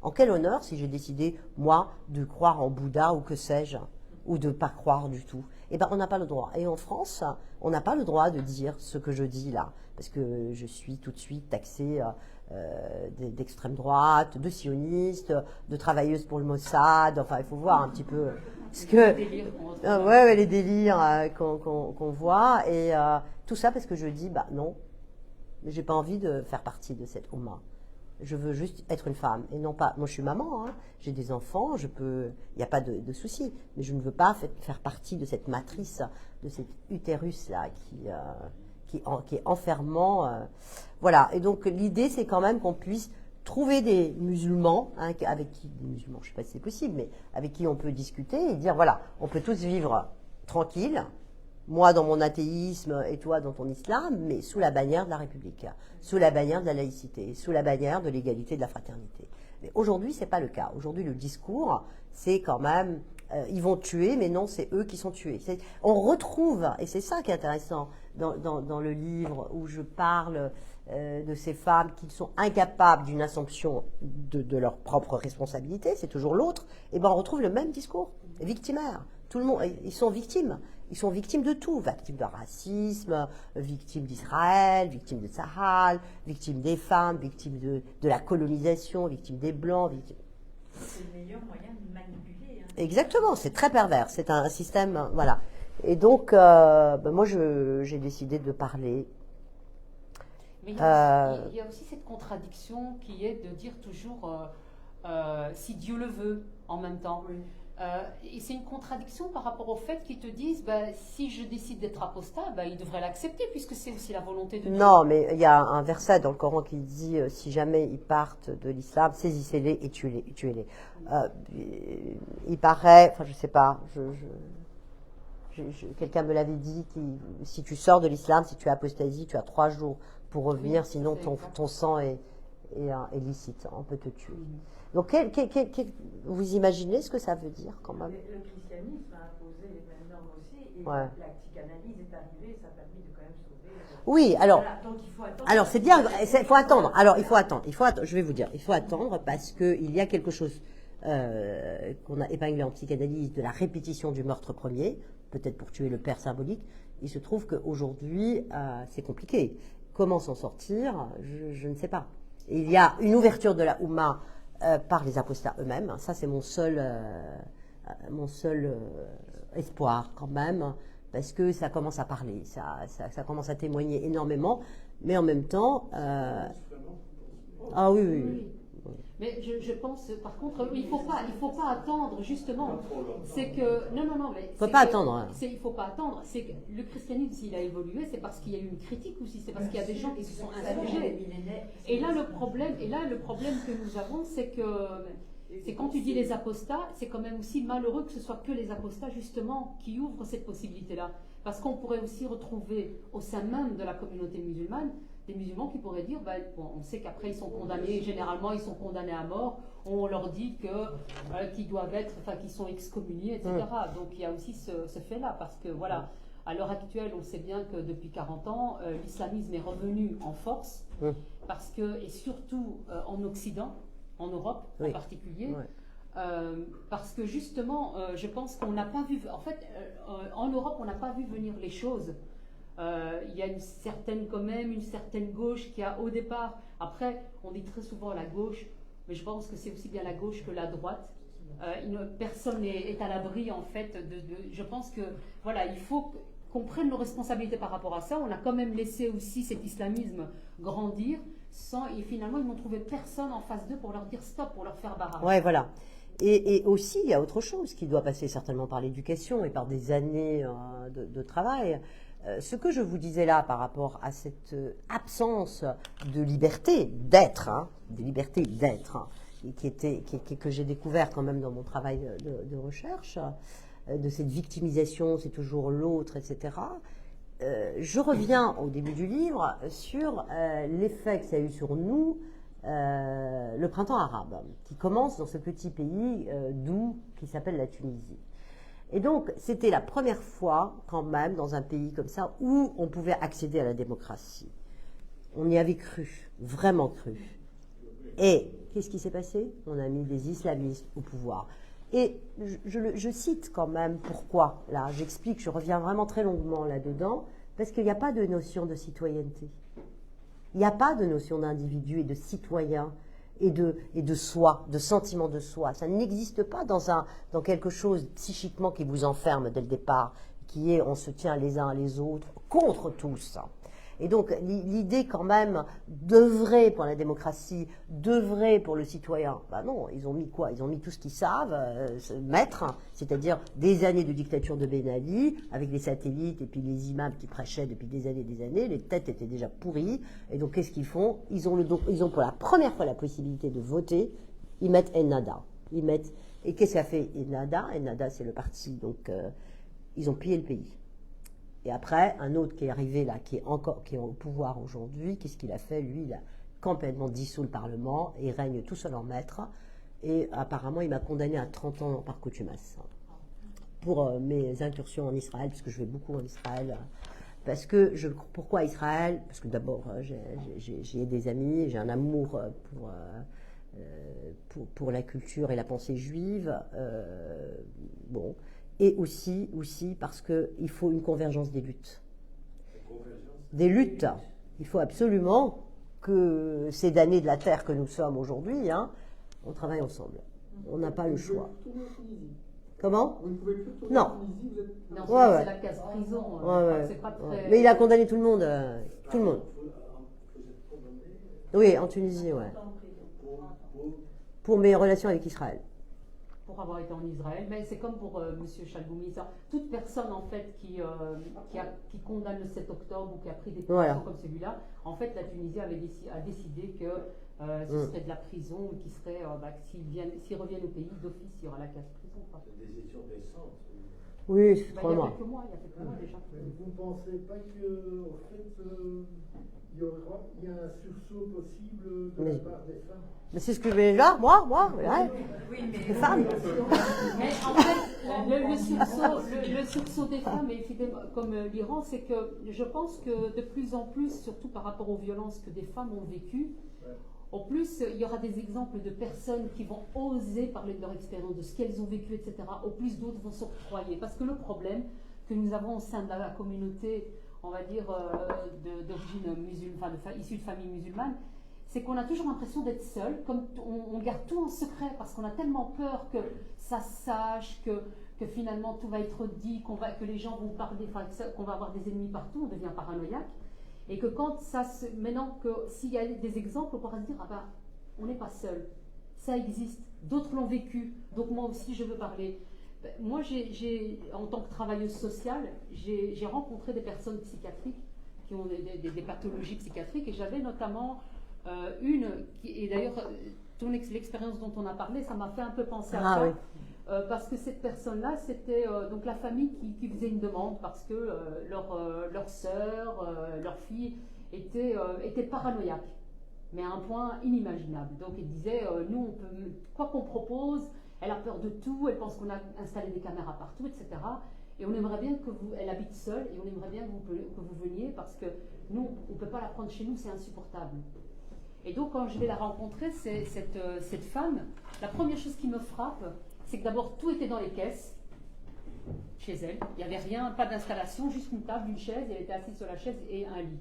En quel honneur si j'ai décidé, moi, de croire en Bouddha ou que sais-je, ou de ne pas croire du tout? Eh bien, on n'a pas le droit. Et en France, on n'a pas le droit de dire ce que je dis là, parce que je suis tout de suite taxée d'extrême droite, de sioniste, de travailleuse pour le Mossad. Enfin, il faut voir un petit peu ce que les délires qu'on voit. Et tout ça parce que je dis, bah non, j'ai pas envie de faire partie de cette Oumma. Je veux juste être une femme et non pas. Moi, je suis maman, hein, j'ai des enfants, il n'y a pas de souci, mais je ne veux pas faire partie de cette matrice, de cet utérus là qui est enfermant. Voilà. Et donc l'idée, c'est quand même qu'on puisse trouver des musulmans, hein, avec qui des musulmans, je ne sais pas si c'est possible, mais avec qui on peut discuter et dire voilà, on peut tous vivre tranquille. Moi dans mon athéisme et toi dans ton islam, mais sous la bannière de la République, sous la bannière de la laïcité, sous la bannière de l'égalité et de la fraternité. Mais aujourd'hui, c'est pas le cas. Aujourd'hui, le discours, c'est quand même, ils vont tuer, mais non, c'est eux qui sont tués. On retrouve, et c'est ça qui est intéressant dans le livre où je parle de ces femmes qui sont incapables d'une assumption de leur propre responsabilité, c'est toujours l'autre, et ben on retrouve le même discours, victimaire. Tout le monde, ils sont victimes. Ils sont victimes de tout, victimes de racisme, victimes d'Israël, victimes de Sahel, victimes des femmes, victimes de la colonisation, victimes des Blancs. C'est le meilleur moyen de manipuler. Hein. Exactement, c'est très pervers, c'est un système, voilà. Et donc, moi, j'ai décidé de parler. Mais il y a aussi cette contradiction qui est de dire toujours si Dieu le veut en même temps. Oui. Et c'est une contradiction par rapport au fait qu'ils te disent si je décide d'être apostat, ils devraient l'accepter puisque c'est aussi la volonté de Dieu. Non, mais il y a un verset dans le Coran qui dit si jamais ils partent de l'islam, saisissez-les et tuez-les. Il paraît, enfin je sais pas, quelqu'un me l'avait dit, si tu sors de l'islam, si tu apostasie, tu as 3 jours pour revenir, sinon ton sang est licite, on peut te tuer. Donc, vous imaginez ce que ça veut dire quand même? Le christianisme a imposé les mêmes normes aussi, et la psychanalyse est arrivée, ça a permis de quand même sauver. Oui, alors. Voilà, donc il faut attendre. Alors c'est bien, il faut attendre. Alors il faut attendre. Je vais vous dire, il faut attendre parce que il y a quelque chose qu'on a épinglé en psychanalyse de la répétition du meurtre premier, peut-être pour tuer le père symbolique. Il se trouve qu'aujourd'hui, c'est compliqué. Comment s'en sortir? Je ne sais pas. Il y a une ouverture de la Oumma par les apostats eux-mêmes. Ça, c'est mon seul espoir quand même, parce que ça commence à parler, ça commence à témoigner énormément, mais en même temps... Ah oui, oui, oui. Mais je pense, par contre, il faut pas attendre, justement. C'est que, non, mais... Il ne faut pas attendre. Hein. Il ne faut pas attendre. C'est que le christianisme, s'il a évolué, c'est parce qu'il y a eu une critique aussi, c'est parce qu'il y a des gens qui se sont insurgés. Et là, le problème que nous avons, c'est quand tu dis les apostats, c'est quand même aussi malheureux que ce soit que les apostats, justement, qui ouvrent cette possibilité-là. Parce qu'on pourrait aussi retrouver au sein même de la communauté musulmane des musulmans qui pourraient dire, on sait qu'après ils sont condamnés, généralement ils sont condamnés à mort, on leur dit qu'ils doivent être, qu'ils sont excommuniés, etc. Donc il y a aussi ce fait-là, parce que voilà, à l'heure actuelle, on sait bien que depuis 40 ans, l'islamisme est revenu en force, parce que, et surtout en Occident, en Europe en particulier, parce que justement, je pense qu'on n'a pas vu, en fait, en Europe, on n'a pas vu venir les choses. Il y a une certaine gauche qui a au départ, après on dit très souvent la gauche, mais je pense que c'est aussi bien la gauche que la droite. Personne n'est à l'abri en fait je pense que voilà, il faut qu'on prenne nos responsabilités par rapport à ça. On a quand même laissé aussi cet islamisme grandir et finalement ils n'ont trouvé personne en face d'eux pour leur dire stop, pour leur faire barrage. Ouais, voilà. Et aussi, il y a autre chose qui doit passer certainement par l'éducation et par des années de travail. Ce que je vous disais là par rapport à cette absence de liberté d'être, que j'ai découvert quand même dans mon travail de recherche, de cette victimisation, c'est toujours l'autre, etc. Je reviens au début du livre sur l'effet que ça a eu sur nous, le printemps arabe, qui commence dans ce petit pays doux qui s'appelle la Tunisie. Et donc, c'était la première fois, quand même, dans un pays comme ça, où on pouvait accéder à la démocratie. On y avait cru, vraiment cru. Et qu'est-ce qui s'est passé? On a mis des islamistes au pouvoir. Et je cite quand même pourquoi. Là, j'explique, je reviens vraiment très longuement là-dedans, parce qu'il n'y a pas de notion de citoyenneté. Il n'y a pas de notion d'individu et de citoyen et de soi, de sentiment de soi. Ça n'existe pas dans quelque chose psychiquement qui vous enferme dès le départ, qui est on se tient les uns les autres contre tous. Et donc l'idée quand même d'œuvrer pour la démocratie, d'œuvrer pour le citoyen, non, ils ont mis quoi? Ils ont mis tout ce qu'ils savent mettre, c'est-à-dire des années de dictature de Ben Ali, avec les satellites et puis les imams qui prêchaient depuis des années, les têtes étaient déjà pourries, et donc qu'est-ce qu'ils font? Ils ont pour la première fois la possibilité de voter, ils mettent Ennahda. Et qu'est-ce qu'a fait Ennahda? Ennahda, c'est le parti, donc ils ont pillé le pays. Et après, un autre qui est arrivé là, qui est au pouvoir aujourd'hui, qu'est-ce qu'il a fait? Lui, il a complètement dissous le Parlement et règne tout seul en maître. Et apparemment, il m'a condamné à 30 ans par contumace pour mes incursions en Israël, parce que je vais beaucoup en Israël. Pourquoi Israël? Parce que d'abord, j'ai des amis, j'ai un amour pour la culture et la pensée juive. Et aussi parce qu'il faut une convergence des luttes. Des luttes. Il faut absolument que ces damnés de la terre que nous sommes aujourd'hui, on travaille ensemble. On n'a pas le choix. Comment? Non. C'est la case prison. C'est pas très... Mais il a condamné tout le monde. Tout le monde. Oui, en Tunisie, ouais. Pour mes relations avec Israël. Pour avoir été en Israël, mais c'est comme pour M. Chalboumi. Toute personne en fait qui condamne le 7 octobre ou qui a pris des positions comme celui-là, en fait la Tunisie a décidé que ce serait de la prison, qui serait s'ils reviennent au pays d'office, il y aura la case prison. C'est des décisions récentes. Oui, c'est trop loin. Il y a quelques mois déjà. Vous ne pensez pas qu'en fait il y a un sursaut possible de la part des femmes? Mais c'est ce que je vais là, moi, ouais. Oui, mais Les femmes. Mais en fait, le sursaut des femmes, comme l'Iran, c'est que je pense que de plus en plus, surtout par rapport aux violences que des femmes ont vécues, Au plus, il y aura des exemples de personnes qui vont oser parler de leur expérience, de ce qu'elles ont vécu, etc. Au plus, d'autres vont s'octroyer. Parce que le problème que nous avons au sein de la communauté, on va dire, d'origine musulmane, issue de famille musulmane, c'est qu'on a toujours l'impression d'être seul, comme on garde tout en secret, parce qu'on a tellement peur que ça sache, que finalement tout va être dit, que les gens vont parler, qu'on va avoir des ennemis partout, on devient paranoïaque. Et que quand maintenant que s'il y a des exemples, on pourra se dire, ah ben, on n'est pas seul, ça existe, d'autres l'ont vécu, donc moi aussi je veux parler. Moi, en tant que travailleuse sociale, j'ai rencontré des personnes psychiatriques qui ont des pathologies psychiatriques, et j'avais notamment et d'ailleurs, l'expérience dont on a parlé, ça m'a fait un peu penser à ça. Oui. Parce que cette personne-là, c'était donc la famille qui faisait une demande parce que leur sœur, leur fille était paranoïaque, mais à un point inimaginable. Donc ils disaient, nous, on peut, quoi qu'on propose, elle a peur de tout, elle pense qu'on a installé des caméras partout, etc. Et on aimerait bien elle habite seule, et on aimerait bien que vous veniez parce que nous, on ne peut pas la prendre chez nous, c'est insupportable. Et donc quand je vais la rencontrer, cette femme, la première chose qui me frappe, c'est que d'abord tout était dans les caisses, chez elle. Il n'y avait rien, pas d'installation, juste une table, une chaise, elle était assise sur la chaise et un lit.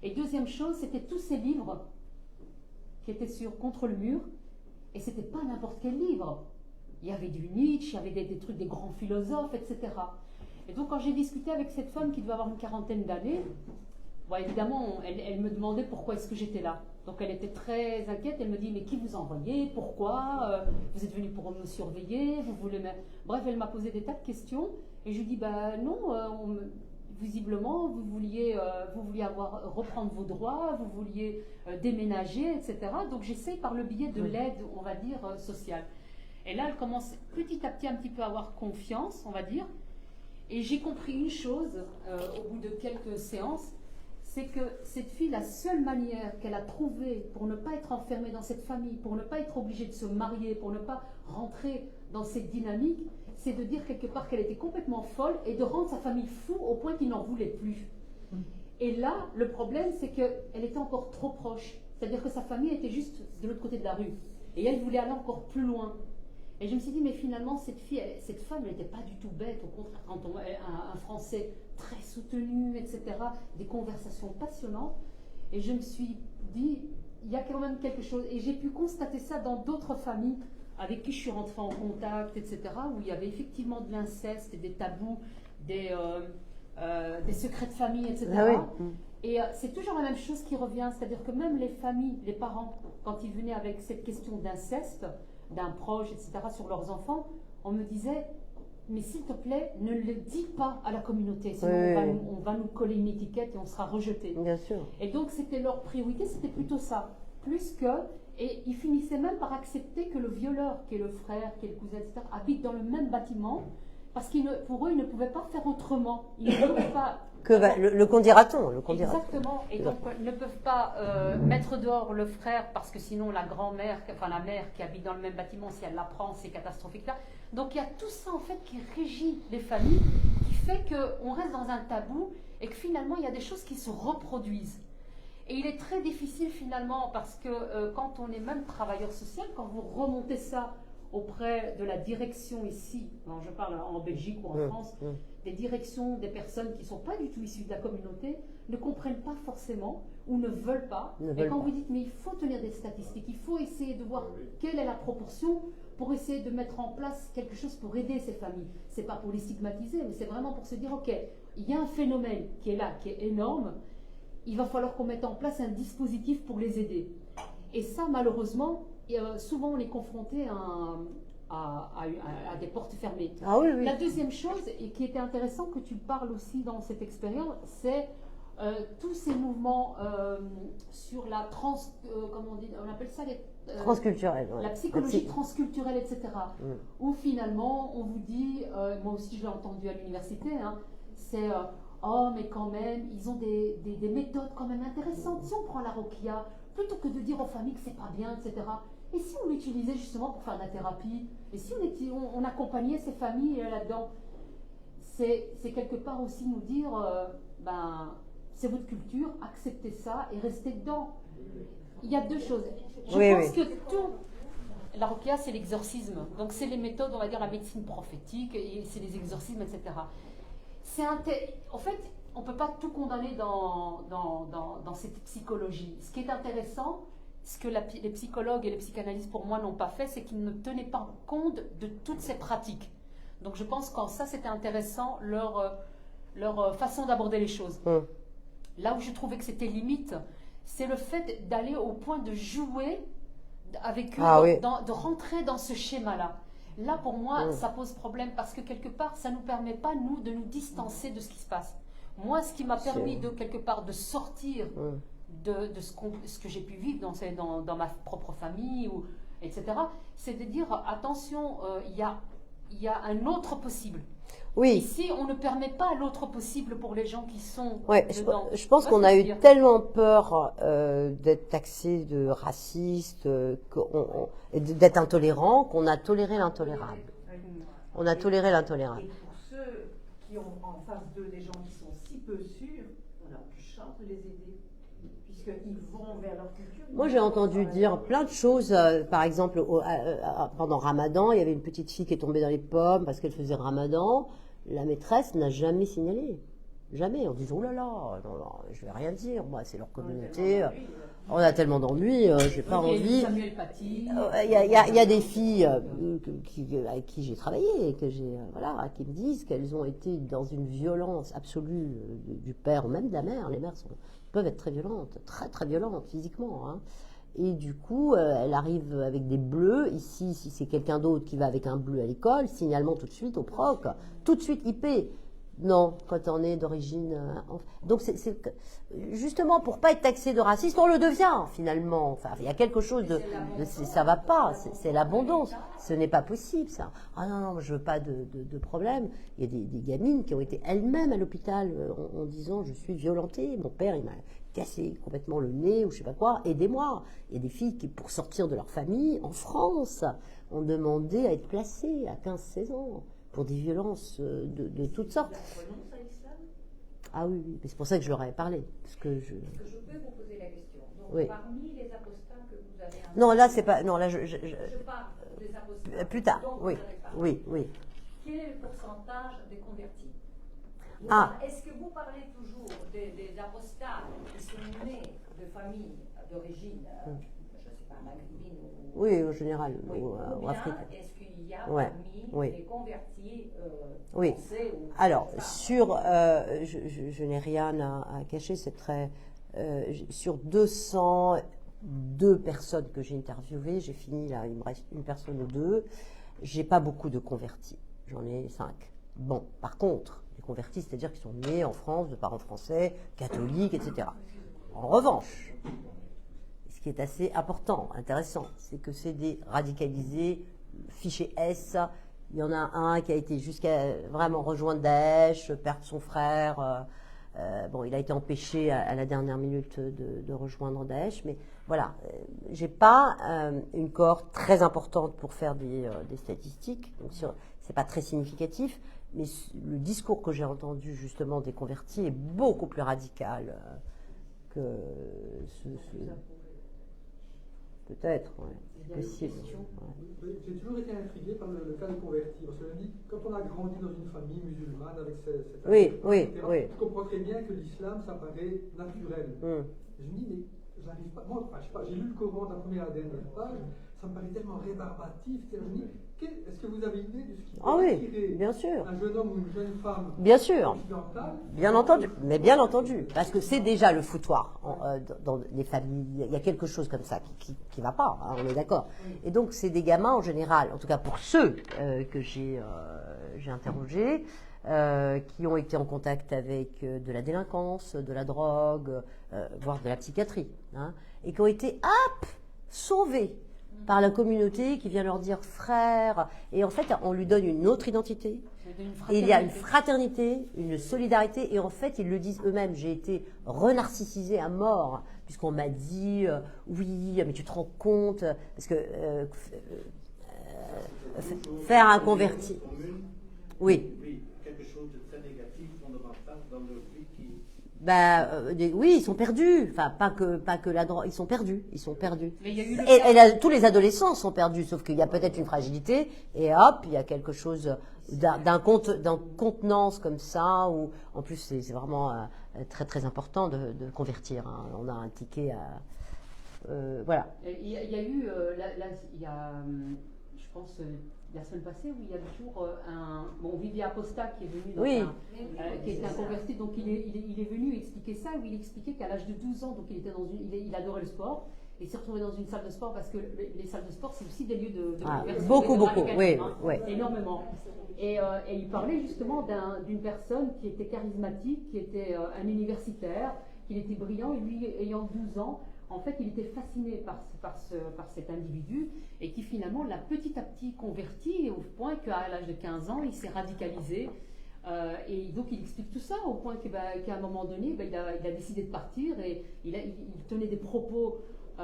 Et deuxième chose, c'était tous ces livres qui étaient contre le mur, et c'était pas n'importe quel livre. Il y avait du Nietzsche, il y avait des trucs, des grands philosophes, etc. Et donc quand j'ai discuté avec cette femme qui devait avoir une quarantaine d'années, bon, évidemment, elle me demandait pourquoi est-ce que j'étais là. Donc elle était très inquiète, elle me dit, mais qui vous a envoyé, pourquoi, vous êtes venu pour me surveiller, vous voulez... Bref, elle m'a posé des tas de questions, et je lui dis, bah non, visiblement, vous vouliez reprendre vos droits, vous vouliez déménager, etc. Donc j'essaye par le biais de l'aide, on va dire, sociale. Et là, elle commence petit à petit un petit peu à avoir confiance, on va dire, et j'ai compris une chose, au bout de quelques séances, c'est que cette fille, la seule manière qu'elle a trouvée pour ne pas être enfermée dans cette famille, pour ne pas être obligée de se marier, pour ne pas rentrer dans cette dynamique, c'est de dire quelque part qu'elle était complètement folle et de rendre sa famille fou au point qu'il n'en voulait plus. Et là, le problème, c'est qu'elle était encore trop proche. C'est-à-dire que sa famille était juste de l'autre côté de la rue. Et elle voulait aller encore plus loin. Et je me suis dit, mais finalement, cette femme, elle n'était pas du tout bête. Au contraire, quand on a un français très soutenu, etc., des conversations passionnantes. Et je me suis dit, il y a quand même quelque chose. Et j'ai pu constater ça dans d'autres familles avec qui je suis rentrée en contact, etc., où il y avait effectivement de l'inceste et des tabous, des secrets de famille, etc. Ah oui. Et c'est toujours la même chose qui revient. C'est-à-dire que même les familles, les parents, quand ils venaient avec cette question d'inceste, d'un proche, etc., sur leurs enfants, on me disait, mais s'il te plaît, ne le dis pas à la communauté, sinon on va nous coller une étiquette et on sera rejeté. Bien sûr. Et donc c'était leur priorité, c'était plutôt ça, et ils finissaient même par accepter que le violeur, qui est le frère, qui est le cousin, etc., habite dans le même bâtiment, parce que pour eux, ils ne pouvaient pas faire autrement. Ils ne pouvaient pas... le condira-t-on, Exactement. Et donc, ne peuvent pas mettre dehors le frère, parce que sinon, la grand-mère, enfin la mère qui habite dans le même bâtiment, si elle l'apprend, c'est catastrophique là. Donc, il y a tout ça, en fait, qui régit les familles, qui fait qu'on reste dans un tabou, et que finalement, il y a des choses qui se reproduisent. Et il est très difficile, finalement, parce que quand on est même travailleur social, quand vous remontez ça auprès de la direction ici, alors je parle en Belgique ou en France, des directions, des personnes qui ne sont pas du tout issues de la communauté, ne comprennent pas forcément ou ne veulent pas. Et quand vous dites, mais il faut tenir des statistiques, il faut essayer de voir quelle est la proportion pour essayer de mettre en place quelque chose pour aider ces familles. Ce n'est pas pour les stigmatiser, mais c'est vraiment pour se dire, ok, il y a un phénomène qui est là, qui est énorme, il va falloir qu'on mette en place un dispositif pour les aider. Et ça, malheureusement, souvent on est confronté à des portes fermées. Ah oui, oui. La deuxième chose, et qui était intéressant que tu parles aussi dans cette expérience, c'est tous ces mouvements sur la comment on dit, on appelle ça les transculturelle, la psychologie transculturelle, etc. Où finalement on vous dit, moi aussi je l'ai entendu à l'université, hein, c'est oh mais quand même ils ont des méthodes quand même intéressantes. Si on prend la Rokia, plutôt que de dire aux familles que c'est pas bien, etc. Et si on l'utilisait justement pour faire de la thérapie, et si on accompagnait ces familles là-dedans, c'est quelque part aussi nous dire, c'est votre culture, acceptez ça et restez dedans. il y a deux choses. Je Oui, pense oui. que tout... La ruqya, c'est l'exorcisme. Donc, c'est les méthodes, on va dire, la médecine prophétique, et c'est les exorcismes, etc. En fait, on ne peut pas tout condamner dans cette psychologie. Ce qui est intéressant, ce que les psychologues et les psychanalystes, pour moi, n'ont pas fait, c'est qu'ils ne tenaient pas compte de toutes ces pratiques. Donc, je pense que ça, c'était intéressant, leur façon d'aborder les choses. Là où je trouvais que c'était limite, c'est le fait d'aller au point de jouer avec eux, Oui. de rentrer dans ce schéma-là. Là, pour moi, ça pose problème parce que quelque part, ça ne nous permet pas, nous, de nous distancer de ce qui se passe. Moi, ce qui m'a permis, quelque part, de sortir de ce que j'ai pu vivre dans ma propre famille, etc., c'est de dire, attention, il y a un autre possible. Oui. Ici, on ne permet pas l'autre possible pour les gens qui sont dedans. Je pense qu'on a eu tellement peur d'être taxé de raciste, et d'être intolérant, qu'on a toléré l'intolérable. On a toléré l'intolérable. Et pour ceux qui ont en face d'eux des gens qui sont si peu sûrs, on n'a plus chance de les aider, puisqu'ils vont vers leur culture. Moi, j'ai entendu dire plein de choses. Par exemple, pendant Ramadan, il y avait une petite fille qui est tombée dans les pommes parce qu'elle faisait Ramadan. La maîtresse n'a jamais signalé. Jamais. En disant, oh là là, non, non, je vais rien dire. Moi, c'est leur communauté. On a tellement d'ennuis, j'ai pas envie. Samuel Paty. Il y a des filles avec qui j'ai travaillé, qui me disent qu'elles ont été dans une violence absolue du père ou même de la mère. Les mères peuvent être très violentes, très très violentes physiquement. Hein. Et du coup, elle arrive avec des bleus. Ici, si c'est quelqu'un d'autre qui va avec un bleu à l'école, signalement tout de suite au proc, tout de suite IP. Non, quand on est d'origine... Donc, c'est justement, pour pas être taxé de raciste, on le devient, finalement. Enfin, il y a quelque chose ça va pas, c'est l'abondance. Ce n'est pas possible, ça. Ah non, non, je veux pas de problème. Il y a des gamines qui ont été elles-mêmes à l'hôpital en disant, je suis violentée. Mon père, il m'a cassé complètement le nez ou je sais pas quoi, aidez-moi. Il y a des filles qui, pour sortir de leur famille, en France, ont demandé à être placées à 15-16 ans. Pour des violences de toutes sortes. Ah oui, oui, c'est pour ça que je leur avais parlé. Est-ce que je peux vous poser la question. Donc, oui. Parmi les apostats que vous avez... Non, là, c'est pas... Non, là, je parle des apostats. Plus tard, oui. Oui, oui. Quel est le pourcentage des convertis? Est-ce que vous parlez toujours des apostats qui sont nés de familles d'origine, je ne sais pas, maghrébine ou... Oui, au général, ou africaine. Est-ce qu'il y a parmi les convertis français ou... Alors, je n'ai rien à cacher, c'est très... sur 202 personnes que j'ai interviewées, j'ai fini là, il me reste une personne ou deux, j'ai pas beaucoup de convertis, j'en ai 5. Bon, par contre, les convertis, c'est-à-dire qu'ils sont nés en France, de parents français, catholiques, etc. En revanche, ce qui est assez important, intéressant, c'est que c'est des radicalisés, fiché S. Il y en a un qui a été jusqu'à vraiment rejoindre Daesh, perdre son frère. Bon, il a été empêché à la dernière minute de rejoindre Daesh, mais voilà, j'ai pas une cohorte très importante pour faire des statistiques, donc c'est pas très significatif, mais le discours que j'ai entendu justement des convertis est beaucoup plus radical que peut-être, ouais, c'est possible. Ouais. J'ai toujours été intrigué par le cas des convertis. Parce que je me dis, quand on a grandi dans une famille musulmane avec cette je comprends très bien que l'islam, ça paraît naturel. Je me dis, mais j'arrive pas. Moi, je sais pas, j'ai lu le Coran de la première à la dernière page, ça me paraît tellement rébarbatif. Je me dis, est-ce que vous avez une idée de ce qui peut attirer bien sûr. un jeune homme ou une jeune femme bien sûr. occidentale? Bien entendu, mais bien entendu, parce que c'est déjà le foutoir dans les familles. Il y a quelque chose comme ça qui va pas, hein, on est d'accord. Et donc c'est des gamins en général, en tout cas pour ceux que j'ai interrogés, qui ont été en contact avec de la délinquance, de la drogue, voire de la psychiatrie, hein, et qui ont été sauvés par la communauté qui vient leur dire frère, et en fait on lui donne une autre identité, et il y a une fraternité, une solidarité, et en fait ils le disent eux-mêmes, j'ai été renarcissisé à mort, puisqu'on m'a dit oui mais tu te rends compte, parce que faire un converti, oui, quelque chose de très négatif fondamental dans leur vie qui Oui, ils sont perdus. Enfin, pas que la drogue, ils sont perdus. Mais il y a eu Tous les adolescents sont perdus, sauf qu'il y a peut-être une fragilité, et hop, il y a quelque chose d'un contenance comme ça, où, en plus, c'est vraiment très très important de convertir. Hein. On a un ticket à... voilà. Il y a eu, je pense, la semaine passée, où il y a toujours Vivier Aposta qui est venu, qui était un converti, donc il est venu expliquer ça, où il expliquait qu'à l'âge de 12 ans, donc il adorait le sport, et il s'est retrouvé dans une salle de sport, parce que les salles de sport, c'est aussi des lieux de conversion. Beaucoup, oui. Énormément. Et il parlait justement d'une personne qui était charismatique, qui était un universitaire, qui était brillant, et lui, ayant 12 ans, en fait, il était fasciné par cet individu et qui finalement l'a petit à petit converti au point qu'à l'âge de 15 ans, il s'est radicalisé. Et donc, il explique tout ça au point qu'à un moment donné, il a décidé de partir et il tenait des propos où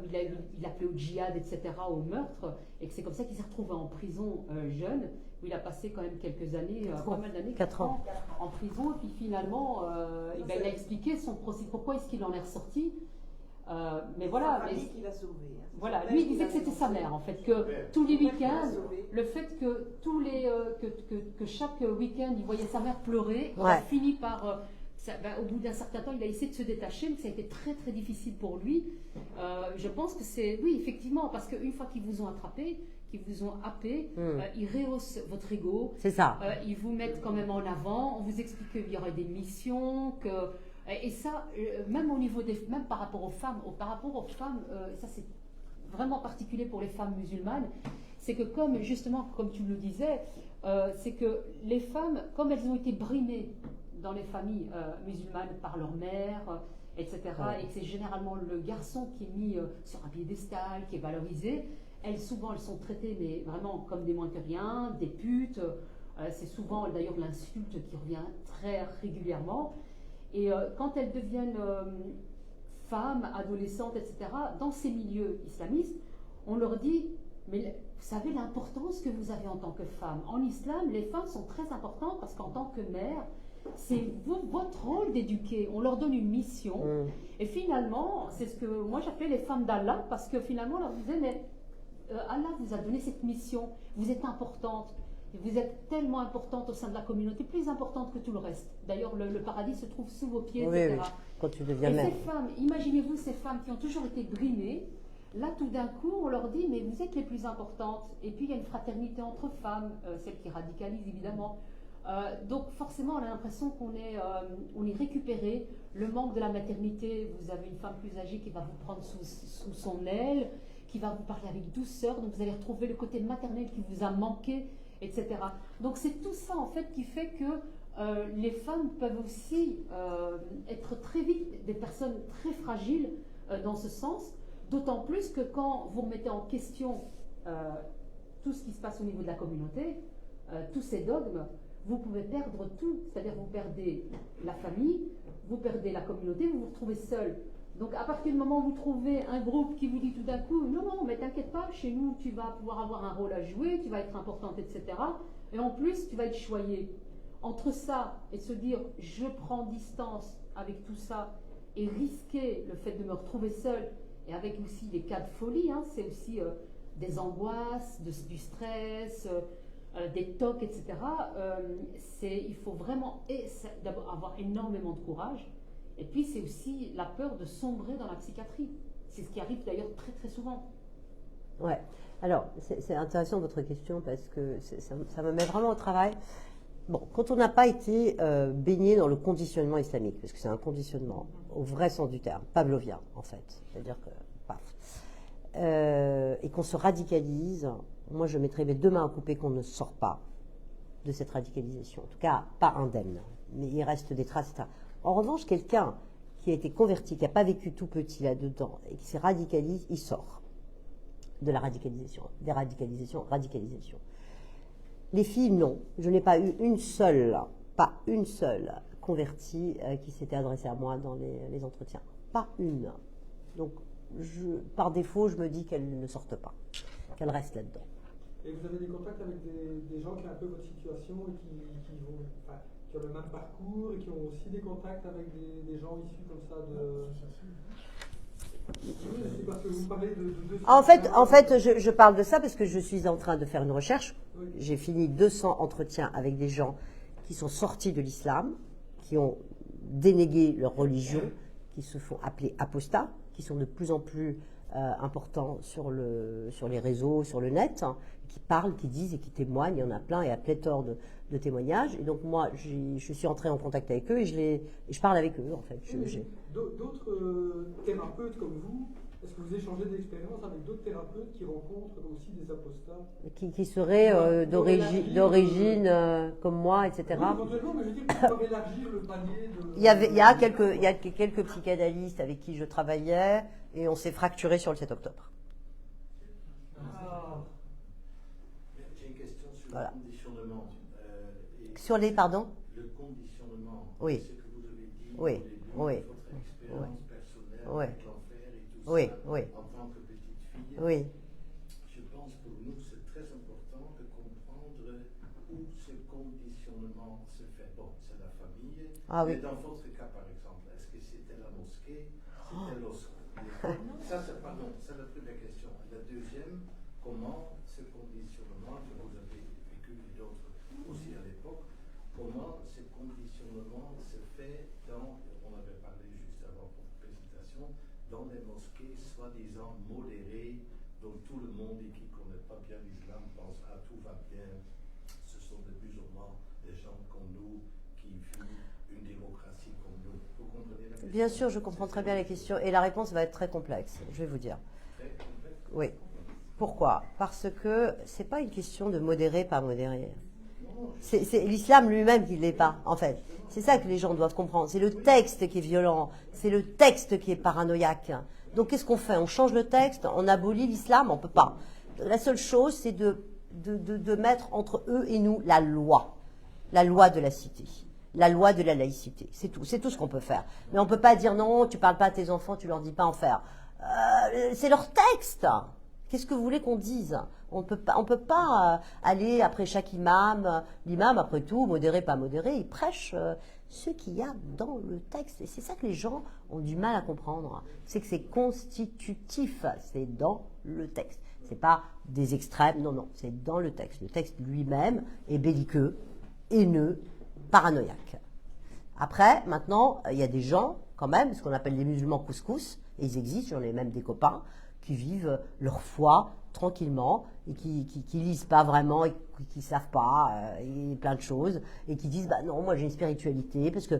il appelait au djihad, etc., au meurtre. Et que c'est comme ça qu'il s'est retrouvé en prison jeune, où il a passé quand même quelques années, pas mal d'années, 4 ans en prison. Et puis finalement, il a expliqué son procès, pourquoi est-ce qu'il en est ressorti. Mais voilà, qui l'a sauvé. Hein. Voilà, lui il disait que c'était sa mère en fait, que tous les week-ends, le fait que que chaque week-end il voyait sa mère pleurer, il a fini par, au bout d'un certain temps, il a essayé de se détacher, mais ça a été très très difficile pour lui. Je pense que c'est, oui effectivement, parce qu'une fois qu'ils vous ont attrapé, qu'ils vous ont happé, ils rehaussent votre ego. C'est ça. Ils vous mettent quand même en avant, on vous explique qu'il y aurait des missions, que... Et ça, même au niveau même par rapport aux femmes, ça c'est vraiment particulier pour les femmes musulmanes, c'est que comme tu le disais, c'est que les femmes, comme elles ont été brimées dans les familles musulmanes par leur mère, etc., et que c'est généralement le garçon qui est mis sur un piédestal, qui est valorisé, elles sont traitées mais vraiment comme des moins que rien, des putes, c'est souvent d'ailleurs l'insulte qui revient très régulièrement. Et quand elles deviennent femmes, adolescentes, etc., dans ces milieux islamistes, on leur dit, mais vous savez l'importance que vous avez en tant que femme. En islam, les femmes sont très importantes parce qu'en tant que mère, c'est votre rôle d'éduquer. On leur donne une mission. Et finalement, c'est ce que moi j'appelle les femmes d'Allah, parce que finalement, on leur disait, mais Allah vous a donné cette mission, vous êtes importante. Vous êtes tellement importante au sein de la communauté, plus importante que tout le reste. D'ailleurs, le paradis se trouve sous vos pieds, etc. Oui, quand tu deviens mère. Et ces femmes, imaginez-vous ces femmes qui ont toujours été brimées, là tout d'un coup, on leur dit, mais vous êtes les plus importantes. Et puis il y a une fraternité entre femmes, celle qui radicalise évidemment. Donc forcément, on a l'impression qu'on est récupéré. Le manque de la maternité, vous avez une femme plus âgée qui va vous prendre sous son aile, qui va vous parler avec douceur, donc vous allez retrouver le côté maternel qui vous a manqué, etc. Donc c'est tout ça en fait qui fait que les femmes peuvent aussi être très vite des personnes très fragiles dans ce sens, d'autant plus que quand vous remettez en question tout ce qui se passe au niveau de la communauté, tous ces dogmes, vous pouvez perdre tout, c'est-à-dire vous perdez la famille, vous perdez la communauté, vous vous retrouvez seul. Donc à partir du moment où vous trouvez un groupe qui vous dit tout d'un coup « Non, mais t'inquiète pas, chez nous tu vas pouvoir avoir un rôle à jouer, tu vas être importante, etc. » Et en plus tu vas être choyée. Entre ça et se dire « Je prends distance avec tout ça » et risquer le fait de me retrouver seule, et avec aussi des cas de folie, hein, c'est aussi des angoisses, du stress, des tocs, etc. Il faut vraiment d'abord avoir énormément de courage. Et puis, c'est aussi la peur de sombrer dans la psychiatrie. C'est ce qui arrive d'ailleurs très, très souvent. Ouais. Alors, c'est intéressant votre question parce que ça me met vraiment au travail. Bon, quand on n'a pas été baigné dans le conditionnement islamique, parce que c'est un conditionnement au vrai sens du terme, pavlovien en fait, c'est-à-dire que, paf, et qu'on se radicalise, moi je mettrais mes deux mains à couper qu'on ne sort pas de cette radicalisation. En tout cas, pas indemne, mais il reste des traces, etc. En revanche, quelqu'un qui a été converti, qui n'a pas vécu tout petit là-dedans, et qui s'est radicalisé, il sort de la radicalisation, déradicalisation, radicalisation. Les filles, non. Je n'ai pas eu pas une seule convertie qui s'était adressée à moi dans les entretiens. Pas une. Donc, par défaut, je me dis qu'elles ne sortent pas, qu'elles restent là-dedans. Et vous avez des contacts avec des gens qui ont un peu votre situation et qui ont le même parcours et qui ont aussi des contacts avec des gens issus comme ça de... C'est parce que vous parlez de En fait, je parle de ça parce que je suis en train de faire une recherche. Oui. J'ai fini 200 entretiens avec des gens qui sont sortis de l'islam, qui ont dénégué leur religion, qui se font appeler apostats, qui sont de plus en plus importants sur les réseaux, sur le net, hein, qui parlent, qui disent et qui témoignent. Il y en a plein et à pléthore de témoignages. Et donc moi, je suis entrée en contact avec eux et je parle avec eux en fait. D'autres thérapeutes comme vous, est-ce que vous échangez d'expériences avec d'autres thérapeutes qui rencontrent aussi des apostats qui seraient d'origine comme moi, etc. Oui, éventuellement, mais je veux dire, pour élargir le panier de... Il y a quelques psychanalystes avec qui je travaillais et on s'est fracturé sur le 7 octobre. J'ai une question sur le conditionnement. Sur les, pardon? Le conditionnement. Oui. Ce que vous avez dit oui. au début, votre expérience personnelle avec l'enfer et tout ça, en tant que petite fille. Oui. Je pense pour nous c'est très important de comprendre où ce conditionnement se fait. Bon, c'est la famille. Ah, oui. Mais dans votre cas, par exemple, est-ce que c'était la mosquée? C'était ça, c'est la première question. La deuxième, comment ce conditionnement que vous avez vécu et d'autres aussi à l'époque, comment ce conditionnement se fait dans, on avait parlé juste avant votre présentation, dans les mosquées soi-disant modérées, dont tout le monde et qui ne connaît pas bien l'islam pense à tout va bien, ce sont des musulmans, des gens comme nous qui vivent une démocratie comme nous. Vous comprenez la question? Bien sûr, je comprends très bien la question et la réponse va être très complexe, je vais vous dire. Très complexe? Oui. Pourquoi? Parce que c'est pas une question de modérer, pas modérer. C'est l'islam lui-même qui ne l'est pas, en fait. C'est ça que les gens doivent comprendre. C'est le texte qui est violent, c'est le texte qui est paranoïaque. Donc qu'est-ce qu'on fait? On change le texte, on abolit l'islam, on ne peut pas. La seule chose, c'est de mettre entre eux et nous la loi de la cité, la loi de la laïcité. C'est tout ce qu'on peut faire. Mais on ne peut pas dire non, tu ne parles pas à tes enfants, tu ne leur dis pas en faire. C'est leur texte. Qu'est-ce que vous voulez qu'on dise? On ne peut pas aller après chaque imam. L'imam, après tout, modéré, pas modéré, il prêche ce qu'il y a dans le texte. Et c'est ça que les gens ont du mal à comprendre. C'est que c'est constitutif, c'est dans le texte. C'est pas des extrêmes, non, c'est dans le texte. Le texte lui-même est belliqueux, haineux, paranoïaque. Après, maintenant, il y a des gens, quand même, ce qu'on appelle les musulmans couscous, et ils existent, j'en ai même des copains, qui vivent leur foi tranquillement et qui lisent pas vraiment et qui savent pas et plein de choses et qui disent bah non, moi j'ai une spiritualité parce que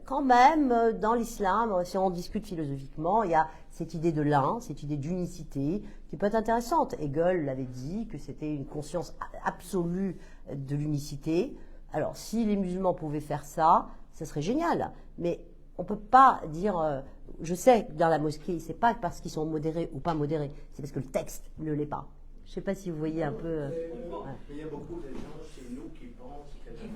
quand même dans l'islam, si on discute philosophiquement, il y a cette idée de l'un, cette idée d'unicité qui peut être intéressante. Hegel l'avait dit que c'était une conscience absolue de l'unicité. Alors si les musulmans pouvaient faire ça, ça serait génial, mais on peut pas dire je sais que dans la mosquée, c'est pas parce qu'ils sont modérés ou pas modérés, c'est parce que le texte ne l'est pas. Je ne sais pas si vous voyez un peu. Il y a beaucoup de gens chez nous qui pensent que la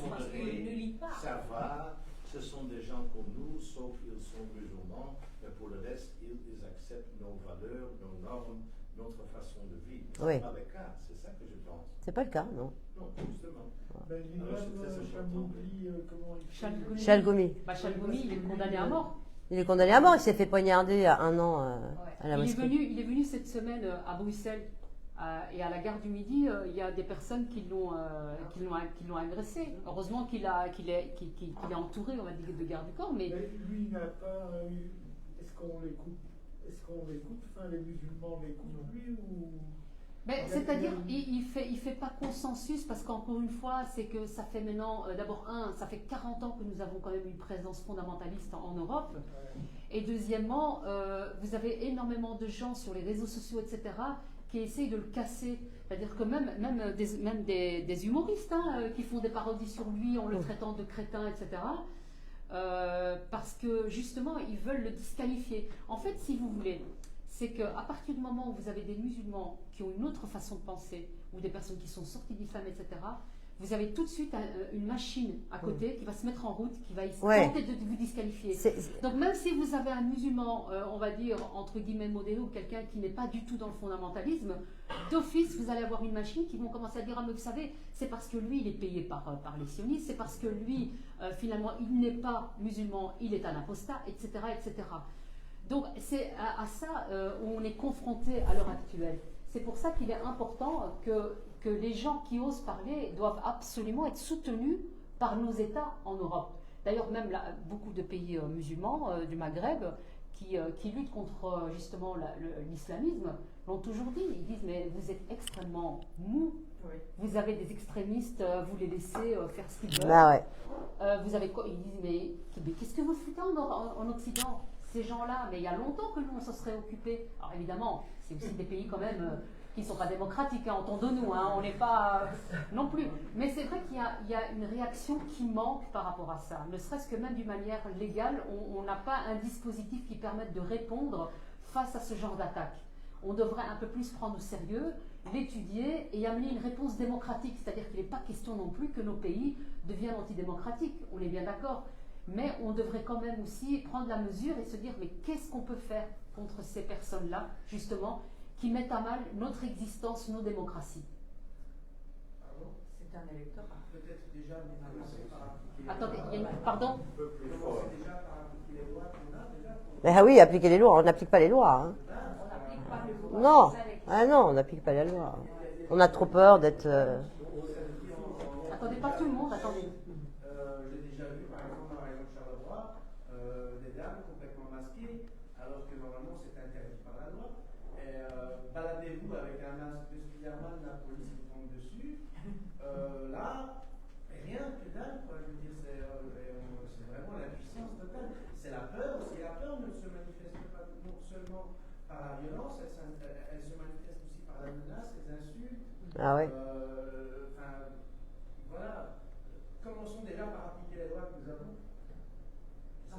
mosquée modérée, ça va, ce sont des gens comme nous, sauf qu'ils sont musulmans, mais pour le reste, ils acceptent nos valeurs, nos normes, notre façon de vivre. Ce n'est pas le cas, c'est ça que je pense. C'est pas le cas, non. Non, justement. Chalgoumi. Chalgoumi, il est condamné à mort. Il est condamné à mort, il s'est fait poignarder à 1 an à la mosquée. Il est venu cette semaine à Bruxelles et à la gare du Midi, il y a des personnes qui l'ont agressé. Heureusement qu'il est entouré, on va dire, de gardes du corps. Mais lui, il n'a pas eu... Est-ce qu'on l'écoute? Enfin, les musulmans l'écoutent, lui, ou... C'est-à-dire, il fait pas consensus parce qu'encore une fois, c'est que ça fait maintenant, d'abord ça fait 40 ans que nous avons quand même une présence fondamentaliste en Europe. Et deuxièmement, vous avez énormément de gens sur les réseaux sociaux, etc., qui essayent de le casser. C'est-à-dire que même des humoristes qui font des parodies sur lui en le traitant de crétin, etc., parce que justement, ils veulent le disqualifier. En fait, si vous voulez, c'est qu'à partir du moment où vous avez des musulmans qui ont une autre façon de penser, ou des personnes qui sont sorties d'islam, etc., vous avez tout de suite une machine à côté qui va se mettre en route, qui va tenter de vous disqualifier. Donc même si vous avez un musulman, on va dire, entre guillemets modéré, ou quelqu'un qui n'est pas du tout dans le fondamentalisme, d'office, vous allez avoir une machine qui vont commencer à dire, ah mais vous savez, c'est parce que lui, il est payé par les sionistes, c'est parce que lui, finalement, il n'est pas musulman, il est un apostat, etc. etc. Donc c'est à ça où on est confronté à l'heure actuelle. C'est pour ça qu'il est important que les gens qui osent parler doivent absolument être soutenus par nos États en Europe. D'ailleurs, même là, beaucoup de pays musulmans du Maghreb qui luttent contre justement l'islamisme l'ont toujours dit. Ils disent, mais vous êtes extrêmement mou, vous avez des extrémistes, vous les laissez faire ce qu'ils veulent. Vous avez quoi? Ils disent, mais qu'est-ce que vous foutez en Occident, ces gens-là? Mais il y a longtemps que nous, on s'en serait occupés. Alors évidemment, c'est aussi des pays quand même qui ne sont pas démocratiques, hein, entendons-nous, hein, on n'est pas non plus. Mais c'est vrai qu'il y a une réaction qui manque par rapport à ça. Ne serait-ce que même d'une manière légale, on n'a pas un dispositif qui permette de répondre face à ce genre d'attaque. On devrait un peu plus prendre au sérieux, l'étudier et amener une réponse démocratique. C'est-à-dire qu'il n'est pas question non plus que nos pays deviennent antidémocratiques, on est bien d'accord. Mais on devrait quand même aussi prendre la mesure et se dire, mais qu'est-ce qu'on peut faire contre ces personnes-là, justement, qui mettent à mal notre existence, nos démocraties. C'est un électorat. Peut-être déjà, attendez, pardon. Déjà par appliquer les lois qu'on a déjà. Ah oui, appliquer les lois. On n'applique pas les lois. Hein. On n'applique pas les lois. Non. Ah non, on n'applique pas la loi. On a trop peur d'être... Attendez, pas tout le monde, attendez. J'ai déjà vu, par exemple, dans la région de Charleroi, des dames complètement masquées, alors que normalement c'est interdit par la loi. Et baladez-vous avec un masque de Spiderman, la police vous tombe dessus. Là, rien que dalle, quoi. Je veux dire, c'est vraiment l'impuissance totale. C'est la peur aussi. La peur ne se manifeste pas non seulement par la violence, elle se manifeste aussi par la menace, les insultes. Ah ouais. Voilà. Commençons déjà par appliquer les lois que nous avons.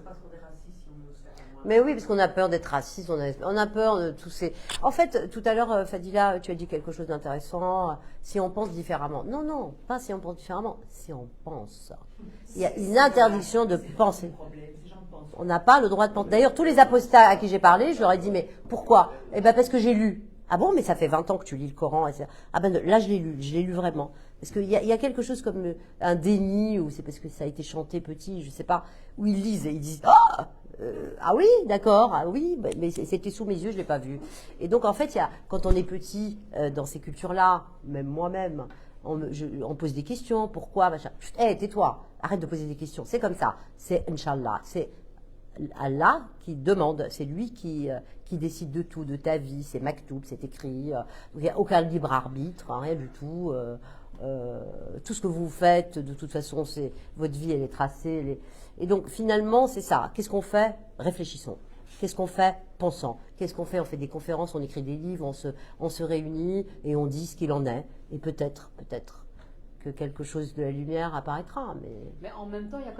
Parce qu'on est raciste, si on ose faire moins. Mais oui, parce qu'on a peur d'être raciste, on a peur de tous ces... En fait, tout à l'heure, Fadila, tu as dit quelque chose d'intéressant, si on pense différemment. Non, non, pas si on pense différemment, si on pense. Il y a une interdiction de penser. On n'a pas le droit de penser. D'ailleurs, tous les apostats à qui j'ai parlé, je leur ai dit, mais pourquoi? Eh bien, parce que j'ai lu. Ah bon, mais ça fait 20 ans que tu lis le Coran. Ah ben là, je l'ai lu vraiment. Parce qu'il y a quelque chose comme un déni, ou c'est parce que ça a été chanté petit, je sais pas, où ils lisent et ils disent ah oui, d'accord, ah oui, mais c'était sous mes yeux, je l'ai pas vu. Et donc en fait, quand on est petit dans ces cultures-là, même moi-même, on pose des questions, pourquoi, machin. Hé, tais-toi, arrête de poser des questions. C'est comme ça. C'est Inch'Allah, c'est Allah qui demande, c'est lui qui décide de tout, de ta vie, c'est maktoub, c'est écrit, il n'y a aucun libre arbitre, hein, rien du tout. Tout ce que vous faites, de toute façon, votre vie, elle est tracée. Et donc, finalement, c'est ça. Qu'est-ce qu'on fait? Réfléchissons. Qu'est-ce qu'on fait? Pensons. Qu'est-ce qu'on fait? On fait des conférences, on écrit des livres, on se réunit et on dit ce qu'il en est. Et peut-être que quelque chose de la lumière apparaîtra. Mais en même temps, il y a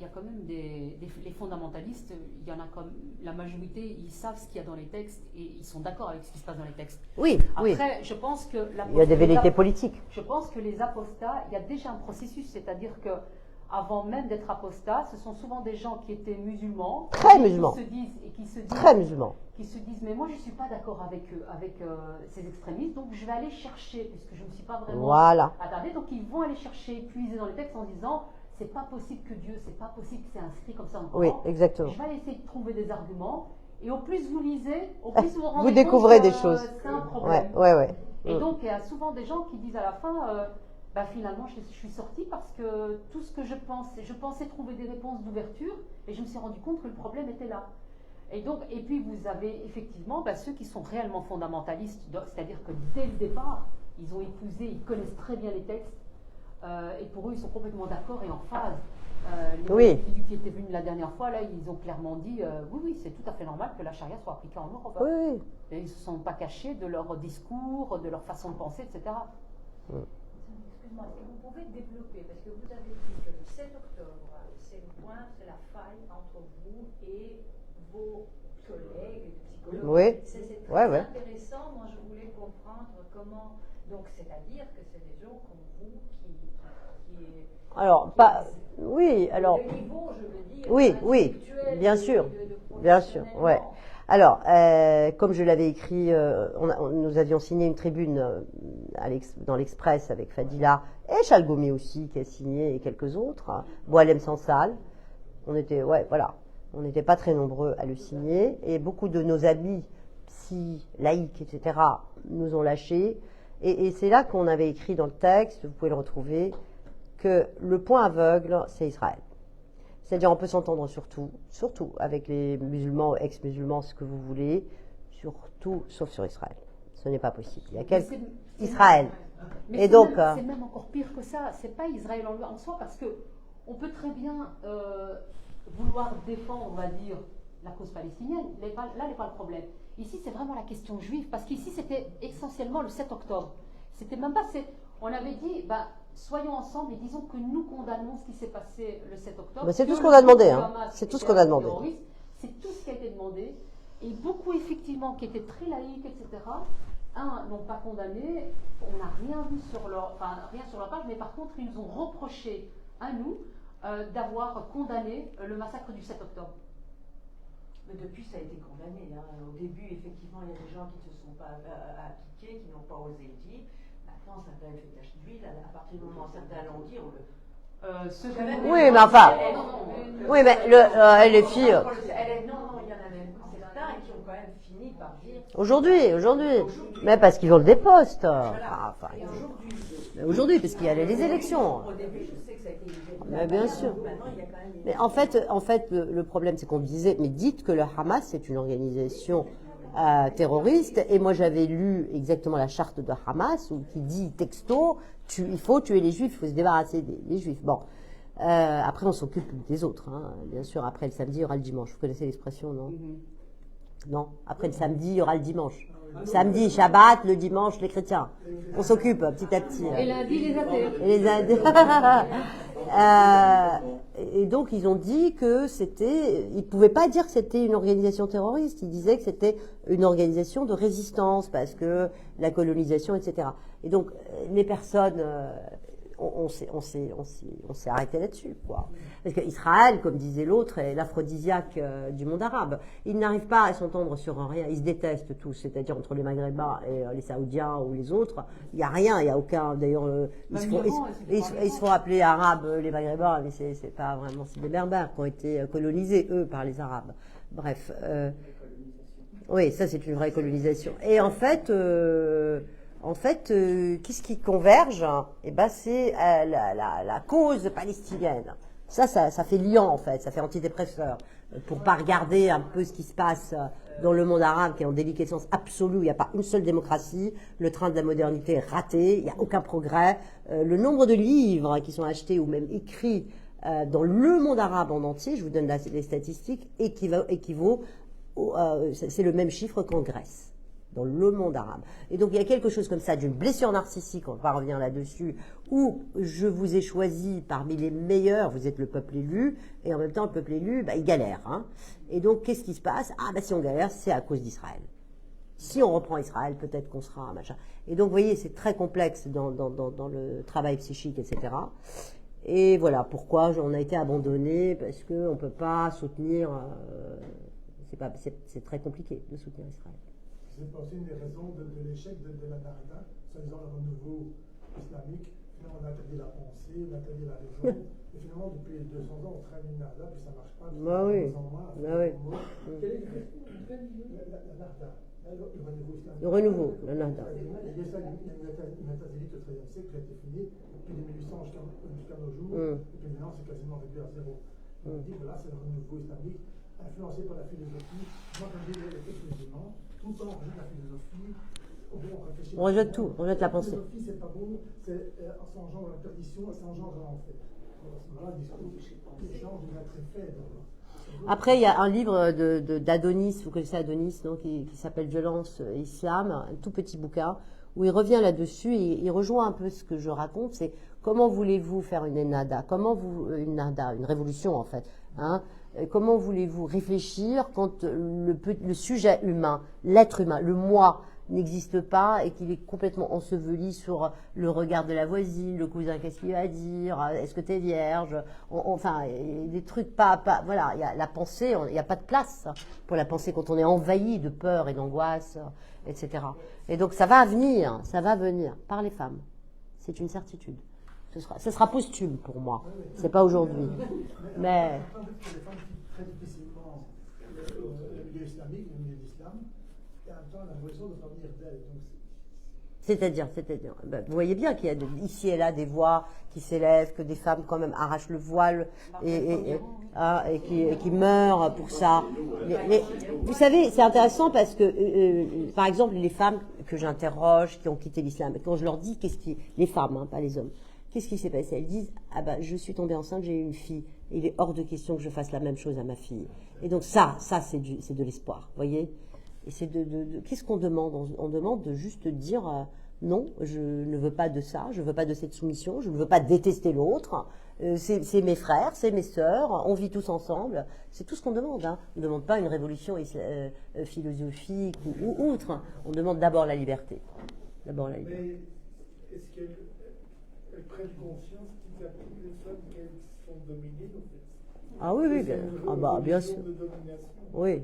quand même les fondamentalistes, il y en a comme la majorité, ils savent ce qu'il y a dans les textes et ils sont d'accord avec ce qui se passe dans les textes. Oui, Après, oui. je pense que il y a des vérités politiques. Je pense que les apostats, il y a déjà un processus, c'est-à-dire que avant même d'être apostats, ce sont souvent des gens qui étaient musulmans, très musulmans, qui se disent, très musulmans, qui se disent, mais moi je ne suis pas d'accord avec ces extrémistes, donc je vais aller chercher, puisque je ne me suis pas vraiment attardé, donc ils vont aller chercher, puiser dans les textes en disant, c'est pas possible que Dieu, c'est pas possible que c'est inscrit comme ça en Coran. Oui, exactement. Je vais aller essayer de trouver des arguments, et au plus vous lisez, au plus vous vous rendez vous découvrez compte des choses. C'est un problème. Ouais. Et donc il y a souvent des gens qui disent à la fin, finalement, je suis sortie parce que tout ce que je pensais trouver des réponses d'ouverture et je me suis rendu compte que le problème était là. Et puis vous avez effectivement ceux qui sont réellement fondamentalistes, c'est-à-dire que dès le départ, ils ont épousé, ils connaissent très bien les textes et pour eux, ils sont complètement d'accord et en phase. Les individus qui étaient venus la dernière fois, là, ils ont clairement dit oui, c'est tout à fait normal que la charia soit appliquée en Europe. Oui. Et ils ne se sont pas cachés de leur discours, de leur façon de penser, etc. Excuse-moi, est-ce que vous pouvez développer, parce que vous avez dit que le 7 octobre, c'est le point, c'est la faille entre vous et vos collègues psychologues. Oui. C'est très intéressant. Moi, je voulais comprendre comment. Donc, c'est-à-dire que c'est des gens comme vous qui Alors, pas... Oui, alors... Le niveau, je veux dire, oui, bien sûr, ouais. Alors, comme je l'avais écrit, nous avions signé une tribune dans l'Express avec Fadila et Chalgoumi aussi, qui a signé, et quelques autres, hein, Boalem Sansal. On n'était pas très nombreux à le signer, et beaucoup de nos amis, psy, laïcs, etc., nous ont lâchés. Et c'est là qu'on avait écrit dans le texte, vous pouvez le retrouver, que le point aveugle, c'est Israël. C'est-à-dire, on peut s'entendre surtout avec les musulmans, ex-musulmans, ce que vous voulez, surtout, sauf sur Israël. Ce n'est pas possible. Il y a quelques... Israël. Mais donc, c'est même encore pire que ça. C'est pas Israël en soi, parce que on peut très bien vouloir défendre, on va dire, la cause palestinienne. Là n'est pas le problème. Ici, c'est vraiment la question juive, parce qu'ici, c'était essentiellement le 7 octobre. C'était même pas... On avait dit... soyons ensemble et disons que nous condamnons ce qui s'est passé le 7 octobre. Mais c'est tout ce qu'on a demandé. C'est tout ce qu'on a demandé. C'est tout ce qui a été demandé. Et beaucoup, effectivement, qui étaient très laïcs, etc., n'ont pas condamné. On n'a rien vu rien sur leur page, mais par contre, ils nous ont reproché à nous d'avoir condamné le massacre du 7 octobre. Mais depuis, ça a été condamné. Au début, effectivement, il y a des gens qui ne se sont pas appliqués, qui n'ont pas osé le dire. Maintenant, ça fait tache d'huile. À partir du moment où certains l'ont dit, oui, mais enfin. Oui, mais les filles. Non, il y en a même certains qui ont quand même fini par dire. Aujourd'hui. Mais parce qu'ils veulent des postes. Aujourd'hui, parce qu'il y a les élections. Au début, je sais que ça a été. Mais bien sûr. Mais en fait, le problème, c'est qu'on disait, mais dites que le Hamas, c'est une organisation terroriste, et moi j'avais lu exactement la charte de Hamas qui dit texto, il faut tuer les juifs, il faut se débarrasser des juifs. Bon, après on s'occupe des autres, hein. Bien sûr, après le samedi il y aura le dimanche. Vous connaissez l'expression, non? Non, après le samedi il y aura le dimanche. Samedi, Shabbat, le dimanche, les chrétiens. On s'occupe petit à petit. Et lundi, les athées. Et les athées. Et donc, ils ont dit que ils ne pouvaient pas dire que c'était une organisation terroriste. Ils disaient que c'était une organisation de résistance parce que la colonisation, etc. Et donc, les personnes, on s'est arrêté là-dessus, quoi. Parce qu'Israël, comme disait l'autre, est l'aphrodisiaque du monde arabe. Ils n'arrivent pas à s'entendre sur rien. Ils se détestent tous, c'est-à-dire entre les Maghrébins et les Saoudiens ou les autres. Il n'y a rien, il n'y a aucun. D'ailleurs, ils se font appeler arabes, les Maghrébins, mais c'est pas vraiment. C'est des Berbères qui ont été colonisés, eux, par les Arabes. Bref. Oui, ça, c'est une vraie colonisation. Et en fait, qu'est-ce qui converge? Eh ben, c'est la cause palestinienne. Ça fait liant, en fait. Ça fait antidépresseur. Pour pas regarder un peu ce qui se passe dans le monde arabe, qui est en déliquescence absolue. Il n'y a pas une seule démocratie. Le train de la modernité est raté. Il n'y a aucun progrès. Le nombre de livres qui sont achetés ou même écrits dans le monde arabe en entier, je vous donne les statistiques, équivaut c'est le même chiffre qu'en Grèce. Dans le monde arabe. Et donc, il y a quelque chose comme ça, d'une blessure narcissique, on va revenir là-dessus, où je vous ai choisi parmi les meilleurs, vous êtes le peuple élu, et en même temps, le peuple élu, il galère. Hein. Et donc, qu'est-ce qui se passe? Si on galère, c'est à cause d'Israël. Si on reprend Israël, peut-être qu'on sera un machin. Et donc, vous voyez, c'est très complexe dans le travail psychique, etc. Et voilà, pourquoi on a été abandonné, parce qu'on ne peut pas soutenir... c'est très compliqué de soutenir Israël. C'est aussi une des raisons de l'échec de la Narda, soi-disant le renouveau islamique. Finalement, on a interdit la pensée, on a interdit la raison. Et finalement, depuis 200 ans, on traîne une Narda, puis ça ne marche pas. Oui. Quel est la Narda? Le renouveau islamique. Le renouveau, la Narda. Il y a ça, une métazélite au XIIIe siècle qui a été finie depuis 1800 jusqu'à nos jours. Et puis maintenant, c'est quasiment réduit à zéro. On dit que là, c'est le renouveau islamique, influencé par la philosophie. Moi, quand je dis les textes musulmans, tout le temps, on rejette la philosophie. On rejette tout, on rejette la pensée. La philosophie, c'est pas bon, ça engendre la perdition, ça engendre l'enfer. À ce moment-là, le discours change, il va très faible. Après, il y a un livre d'Adonis, vous connaissez Adonis, non, qui s'appelle Violence et Islam, un tout petit bouquin, où il revient là-dessus et il rejoint un peu ce que je raconte, c'est comment voulez-vous faire une nada, une révolution en fait, hein. Comment voulez-vous réfléchir quand le sujet humain, l'être humain, le moi, n'existe pas et qu'il est complètement enseveli sur le regard de la voisine, le cousin, qu'est-ce qu'il va dire, est-ce que tu es vierge, enfin, des trucs voilà, il y a la pensée, il n'y a pas de place pour la pensée quand on est envahi de peur et d'angoisse, etc. Et donc ça va venir par les femmes. C'est une certitude. Ce sera posthume pour moi. C'est pas aujourd'hui. Mais. Les femmes qui très difficilement le milieu islamique, le milieu de l'islam, et en même temps la révolution de venir d'elle. C'est-à-dire, vous voyez bien qu'il y a ici et là des voix qui s'élèvent, que des femmes quand même arrachent le voile et qui meurent pour ça. Vous savez, c'est intéressant parce que, par exemple, les femmes que j'interroge, qui ont quitté l'islam, quand je leur dis les femmes, hein, pas les hommes, qu'est-ce qui s'est passé? Elles disent, je suis tombée enceinte, j'ai eu une fille, et il est hors de question que je fasse la même chose à ma fille. Et donc ça c'est de l'espoir, vous voyez? Et c'est qu'est-ce qu'on demande? On demande de juste dire non, je ne veux pas de ça, je ne veux pas de cette soumission, je ne veux pas détester l'autre, c'est mes frères, c'est mes sœurs, on vit tous ensemble, c'est tout ce qu'on demande. Hein. On ne demande pas une révolution philosophique ou outre, on demande d'abord la liberté. D'abord la liberté. Mais est-ce qu'elles prennent conscience petit à petit les femmes qu'elles sont dominées en fait? Ah oui, bien sûr. De domination. Oui.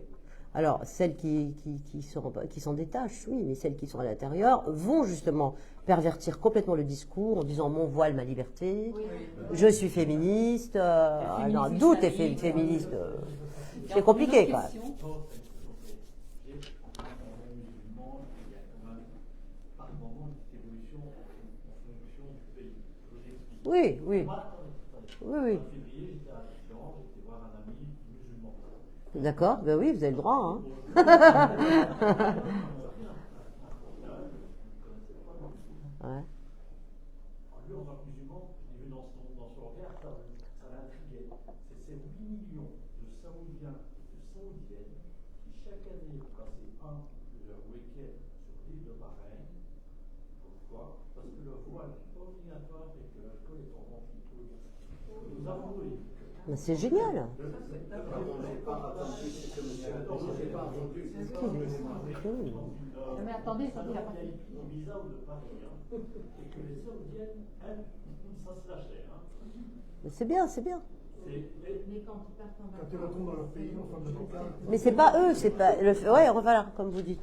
Alors, celles qui s'en détachent, oui, mais celles qui sont à l'intérieur vont justement pervertir complètement le discours en disant mon voile, ma liberté, je suis féministe, d'où t'es féministe, c'est compliqué quand même. Oui. D'accord, ben oui, vous avez le droit. Hein. Ouais. Lui, en tant que musulman, j'ai vu dans son regard, ça l'intriguait. C'est ces 8 millions de Saoudiens et de Saoudiennes qui, chaque année, passaient leur week-end sur l'île de Bahreïn. Pourquoi? Parce que le voile n'est pas obligatoire et que l'alcool est en vente. Nous avons oui. Mais c'est génial. Mais attendez, ça visa ou de Paris, et que les Saoudiennes, elles, ça se lâchait. C'est bien. Mais quand tu retournes dans leur pays, en fin de compte, mais c'est pas eux, c'est pas ouais, voilà, comme vous dites.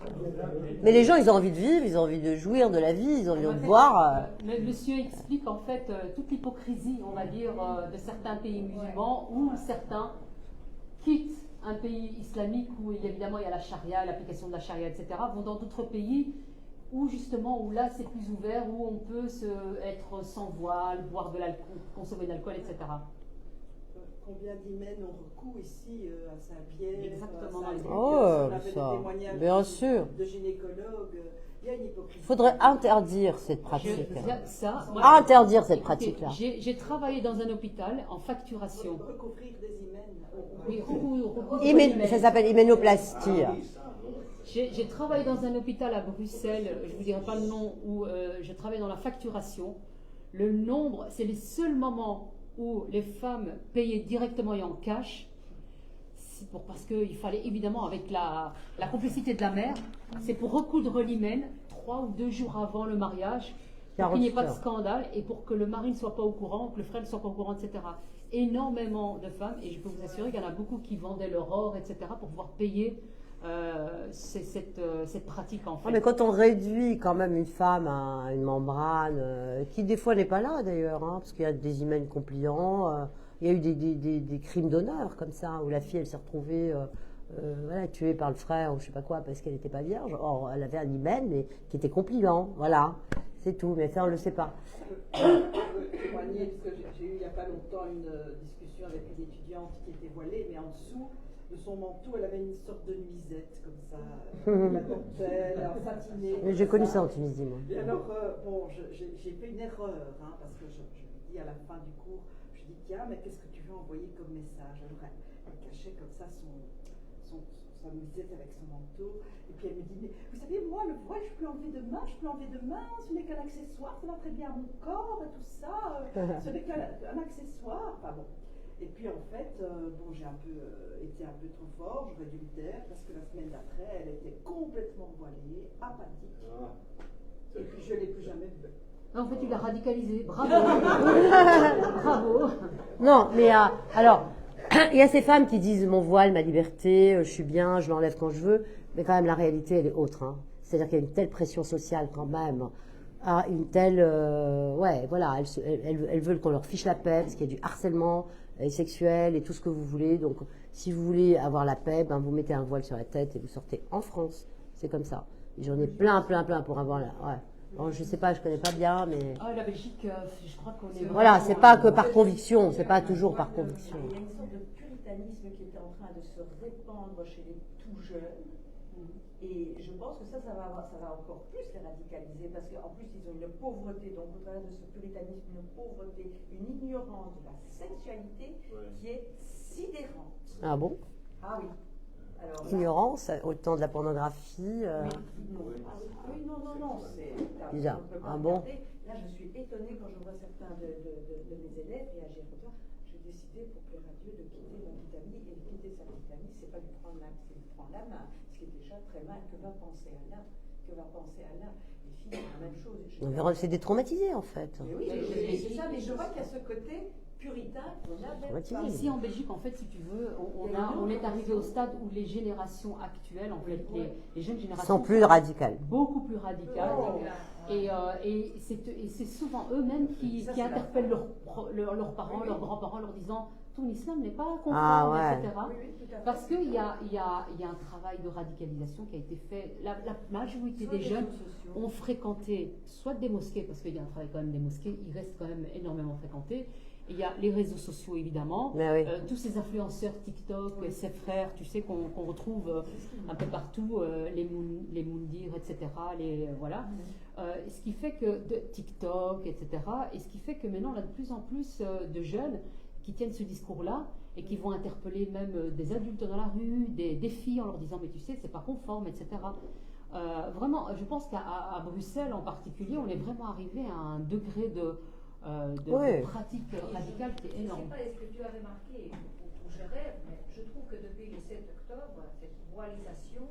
Mais les gens, ils ont envie de vivre, ils ont envie de jouir de la vie, ils ont envie de voir. Monsieur explique en fait toute l'hypocrisie, on va dire, de certains pays musulmans où certains quittent un pays islamique où évidemment il y a la charia, l'application de la charia, etc., vont dans d'autres pays où justement, où là c'est plus ouvert, où on peut être sans voile, boire de l'alcool, consommer de l'alcool, etc. Combien d'hymen ont recours ici à Saint-Pierre? Exactement. On avait des témoignages bien sûr. De gynécologues. Il y a une hypocrisie. Il faudrait interdire cette pratique. Interdire cette pratique-là. J'ai travaillé dans un hôpital en facturation. Recouvrir des hymens. Oui, ça s'appelle hyménoplastie. J'ai travaillé dans un hôpital à Bruxelles, je ne vous dirai pas le nom, où je travaillais dans la facturation. Le nombre, c'est les seuls moments où les femmes payaient directement et en cash, parce qu'il fallait évidemment, avec la complicité de la mère, c'est pour recoudre l'hymen 3 ou 2 jours avant le mariage, pour qu'il n'y ait pas de scandale et pour que le mari ne soit pas au courant, que le frère ne soit pas au courant, etc. Énormément de femmes, et je peux vous assurer qu'il y en a beaucoup qui vendaient leur or, etc., pour pouvoir payer cette pratique en fait. Mais quand on réduit quand même une femme à une membrane, qui des fois n'est pas là d'ailleurs, hein, parce qu'il y a des hymens compliants, il y a eu des crimes d'honneur comme ça, où la fille elle s'est retrouvée tuée par le frère ou je sais pas quoi parce qu'elle n'était pas vierge. Or elle avait un hymen mais qui était compliant, voilà, c'est tout, mais ça on le sait pas. Je peux témoigner parce que j'ai eu il n'y a pas longtemps une discussion avec une étudiante qui était voilée, mais en dessous de son manteau, elle avait une sorte de nuisette comme ça, la dentelle, en satiné. Mais j'ai connu ça en Tunisie, moi. Et alors, j'ai fait une erreur, hein, parce que je lui dis à la fin du cours, je dis tiens, mais qu'est-ce que tu veux envoyer comme message? Alors elle cachait comme ça sa nuisette avec son manteau, et puis elle me dit, mais vous savez, moi, le voile, je peux l'enlever demain, ce n'est qu'un accessoire, ça va très bien à mon corps et tout ça, ce n'est qu'un accessoire, enfin bon. Et puis en fait, bon, j'ai un peu été un peu trop fort, j'aurais dû me taire, parce que la semaine d'après, elle était complètement voilée, apathique. Et puis je ne l'ai plus jamais vue. En fait, tu l'as radicalisé. Bravo. Bravo. Non, mais alors, il y a ces femmes qui disent mon voile, ma liberté, je suis bien, je l'enlève quand je veux, mais quand même la réalité, elle est autre. Hein. C'est-à-dire qu'il y a une telle pression sociale quand même, une telle, ouais, voilà, elles veulent qu'on leur fiche la paix, parce qu'il y a du harcèlement sexuel et tout ce que vous voulez. Donc, si vous voulez avoir la paix, ben, vous mettez un voile sur la tête et vous sortez en France. C'est comme ça. J'en ai plein pour avoir la, ouais. Bon, je sais pas, je connais pas bien, mais... Ah, la Belgique, je crois qu'on est... Voilà, c'est pas que par conviction, c'est pas toujours par conviction. Il y a une sorte de puritanisme qui est en train de se répandre chez les tout jeunes. Et je pense que ça va encore plus les radicaliser, parce qu'en plus, ils ont une pauvreté, donc au travers de ce puritanisme, une pauvreté, une ignorance de la sexualité qui est sidérante. Ah bon? Ah oui. Alors, Ignorance, au temps de la pornographie. Oui, non, c'est bizarre. Ah bon? Là, je suis étonnée quand je vois certains de mes élèves réagir comme ça. J'ai décidé, pour plaire à Dieu, de quitter ma petite amie. Et de quitter sa petite amie, c'est pas lui prendre la main, ce qui est déjà très mal. Que va penser Allah? Que va penser Allah? Les filles, c'est la même chose. C'est détraumatisé, en fait. Mais oui, c'est ça, mais je vois qu'il y a ce côté puritain qu'on avait pas. Ici en Belgique, en fait, si tu veux, on est arrivé au stade où les générations actuelles, en fait, les jeunes générations sont plus radicales. Beaucoup plus radicales. Et c'est souvent eux-mêmes qui interpellent leurs parents, leurs grands-parents, leur disant ton islam n'est pas conforme, etc. Parce qu'il y a un travail de radicalisation qui a été fait. La majorité des jeunes ont fréquenté soit des mosquées, parce qu'il y a un travail quand même des mosquées, ils restent quand même énormément fréquentés. Il y a les réseaux sociaux, évidemment, tous ces influenceurs TikTok, ces frères, tu sais, qu'on retrouve un peu partout, les Moundir, etc. Voilà. Ce qui fait que TikTok, etc. Et ce qui fait que maintenant, on a de plus en plus de jeunes qui tiennent ce discours-là et qui vont interpeller même des adultes dans la rue, des filles, en leur disant mais tu sais, c'est pas conforme, etc. Vraiment, je pense qu'à Bruxelles en particulier, on est vraiment arrivé à un degré de pratique radicale qui est énorme. Je ne sais pas est-ce que tu as remarqué, ou je rêve, mais je trouve que depuis le 7 octobre, cette voilisation